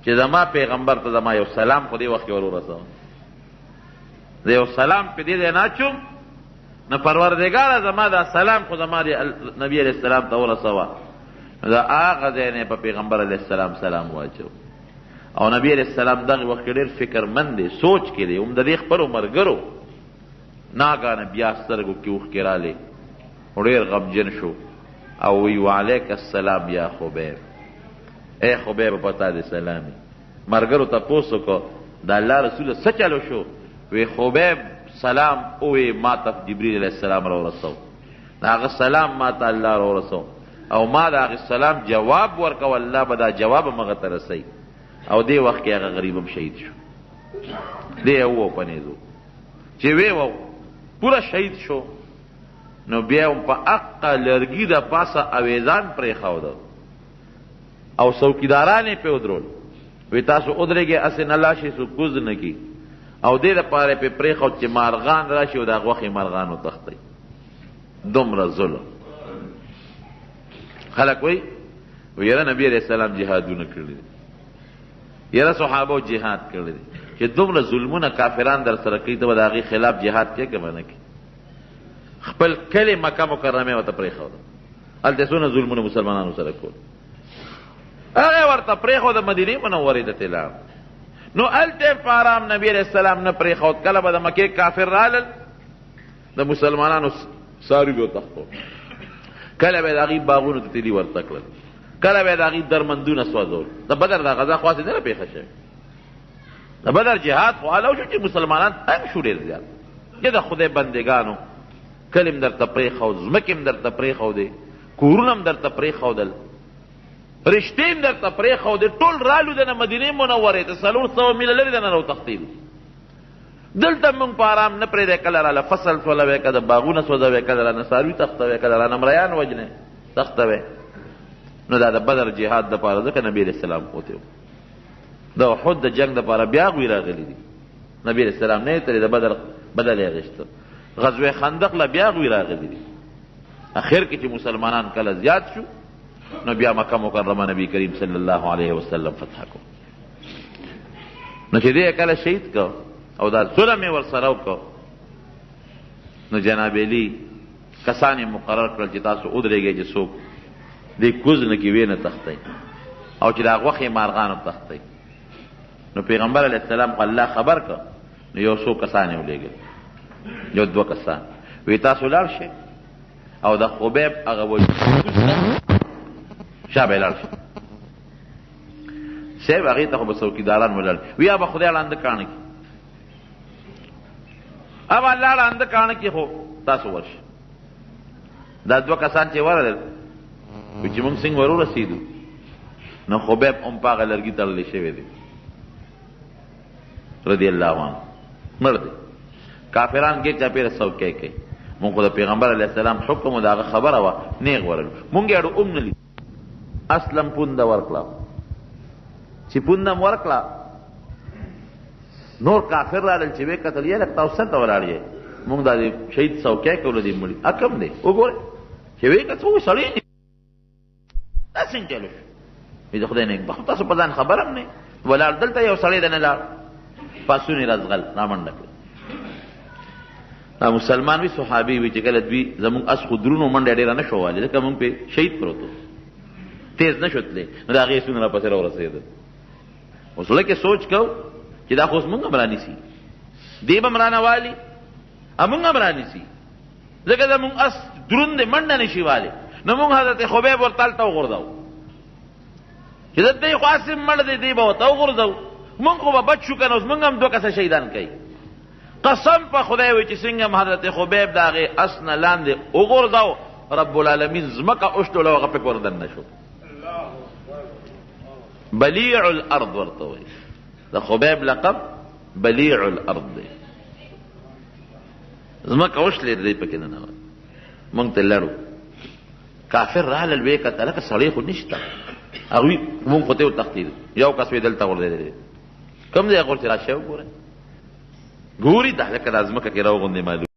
چې زما پیغمبر ته زما یو سلام خو دې وخت کې ور ورسوم، زه یو سلام په دې ځای نه اچوم نو پروردګاره زما دا سلام خو زما نبي علیه السلام ته ورسوه. نو دا هغه ځای نه په پیغمبر علیه السلام سلام واچو. او نبی علیه السلام دغه وخت کې ډېر فکرمند دی، سوچ کې دی، هم د دې خپلو ملګرو ناګانه بیا سترګو کې اوښکې رالې، ډېر غمجن شو او وی وعلیک السلام یا خبیب، اے خبیب پتا دې سلامي. مرګرو تپوس وکړو د الله رسول څه چلو شو؟ وی خبیب سلام اوې ما ته جبریل علیه السلام راورسو، د هغه سلام ما ته الله راورسو او ما د هغې سلام جواب ورکو، الله به دا جواب مغه ته رسوي. او دې وخت کې هغه غریب هم شهید شو. دی وو پنېدو چې وی وو پوره شهید شو، نو بیا هم په اقا لرګي د پاسه اویزان پرېښوده او څوکیداران یې پې ودرول، وی تاسو ودرېږئ هسې نه لاشئ څوک کوز نه کي، او دې دپاره یې پې پرېښود چې مارغان راشي او د هغه وخت یې مارغان وتښتئ. دومره ظلم. خلک وی یاره نبی علیہ السلام جهادونه کړي دي، یاره صحابو جهاد کړي دي، چې دومره ظلمونه کافران در سره کوي ته به د هغې خلاف جهاد کې که به نه کړي؟ خپل کلي مکه مکرمې ورته پرېښوده، هلته څونه ظلمونه مسلمانانو سره کول، هغې ورته پرېښود مدینې منورې ته لاړ. نو هلته په ارام نبی علیہ السلام نه پرېښود. کله به د مکې کافر رالل د مسلمانانو څاروي به وتښتول، کله به یې د هغې باغونو ته تیلي ورته کړل، کله به یې د هغې درمندونه سوځول. د بدر دا غذا خو هسې نه ده پېښه شوې، د بدر جهاد خو هله وشو چې مسلمانان تنګ شو ډېر زیات. چې د خدای بندګانو کلي م درته پرېښود، ځمکې م درته پرېښودې، کورونه م درته پرېښودل، رشتې م درته پرېښودې، ټول رالو دنه مدینې منورې ته 400 میله لرې دنه راوتښتېدو. دلته مونږ په ارام نه پرېږدی، کله راله فصل سولوی، که د باغونه سوځوی، که د رانه څاروي تښتوی، که د رانه مریان وجنې تښتوی. نو دا د بدر جهاد دپاره ځکه نبي علیه السلام قوتې و. د احد د جنګ دپاره بیا هغوی راغلي دي، نبي علیه السلام نه یې ترې د بدر بدل یې اخېسته. غزوه خندق له بیا هغوی راغلي دي. اخر کې چې مسلمانان کله زیات شو نو بیا مکه مکرمه نبی کریم صلی الله علیه وسلم فتح کو. نو چې دې کله شهید کو او دا ظلم یې ورسره وکړو، نو جناب علی کسان یې مقرر کړل چې تاسو ودرېږئ چې څوک دې کوز نه کې ویې نه تښتئ او چې د هغه وخت یې مارغان هم تښتئ. نو پیغمبر علیه السلام خو الله خبر کړ، نو یو څو کسان یې ولېږل، یو 2 کسان، وی تاسو لاړ شئ او د خبیب هغه وجود شا به لاړ شئ. صاحب هغې ته خو به څوکیداران ولاړ، وی یا به خدای ړانده کاڼه کړي، اب الله ړانده کاڼه کړي، خو تاسو ورشئ. دا 2 کسان چې ورغلل، وی چې مونږ څنګه ور ورسېدو، نو خبیب هم په هغه لرګي تړلی شوی دی رضی الله عنه، مړ دی. کافران کې چاپېره څوکۍ کوي. مونږ خو د پیغمبر علیه السلام حکم و د هغه خبره وه، نیغ ورلو. مونږ یې اړو هم نه لید. اصلم پونده ورکړه، چې پونده م ورکړه، نور کافر رالل چې ویې کتل، یې لږ تاسو څنګه ولاړ یې؟ مونږ دا د شهید څوکۍ کوله دې مړي کم دی وګورئ، چې ویې کتل وایي سړی دی، دا څنګه چلو شو؟ وایي د خدای نیکبخت تاسو په ځان خبر هم نه ولاړ، دلته یو سړی دی نه لاړ، پاسون یې رازغل رامنډه کړه. مسلمان وی صحابي وی چې کله دوی زمونږ اس خو درونو منډه ډېره نه شو والی، ځکه مونږ پې شهید پروت و، تیز نه شو تللی، نو د هغې سونه راپسې راورسېدل. اوس زړه کې سوچ کو چې دا خو اوس مونږ هم رانیسي، دی به هم رانه والي، مونږ هم رانیسي، ځکه زمونږ اس دروند دی منډه نه شي والی. نو مونږ حضرت خبیب ورته هلته وغورځو چې د دی خو اس مړ دی، دی به ورته وغورځو، مونږ خو به بچ شو که نه، اوس مونږ هم 2 کسه شهیدان کوي. قسم په خدای وی چې څنګه هم حضرت خبیب د هغې اس نه لاندې وغورځاو، رب العالمین ځمکه اوشتول او هغه پکې وردننه شو. بلیع الارض ورته وایي، د خبیب لقب بلیع الارض دی، ځمکه اوشتلې دی پکې ننوت. مونږ ته لړو، کافر رالل، ویې کتل لکه سړی خو نشته، هغوی مونږ خو ته وتښتېدو، یو کس وی دلته غورځېدلی، کوم ځای غورځې راشئ وګورئ، ګوري دا لکه د ځمکه کې راوغوندې معلوم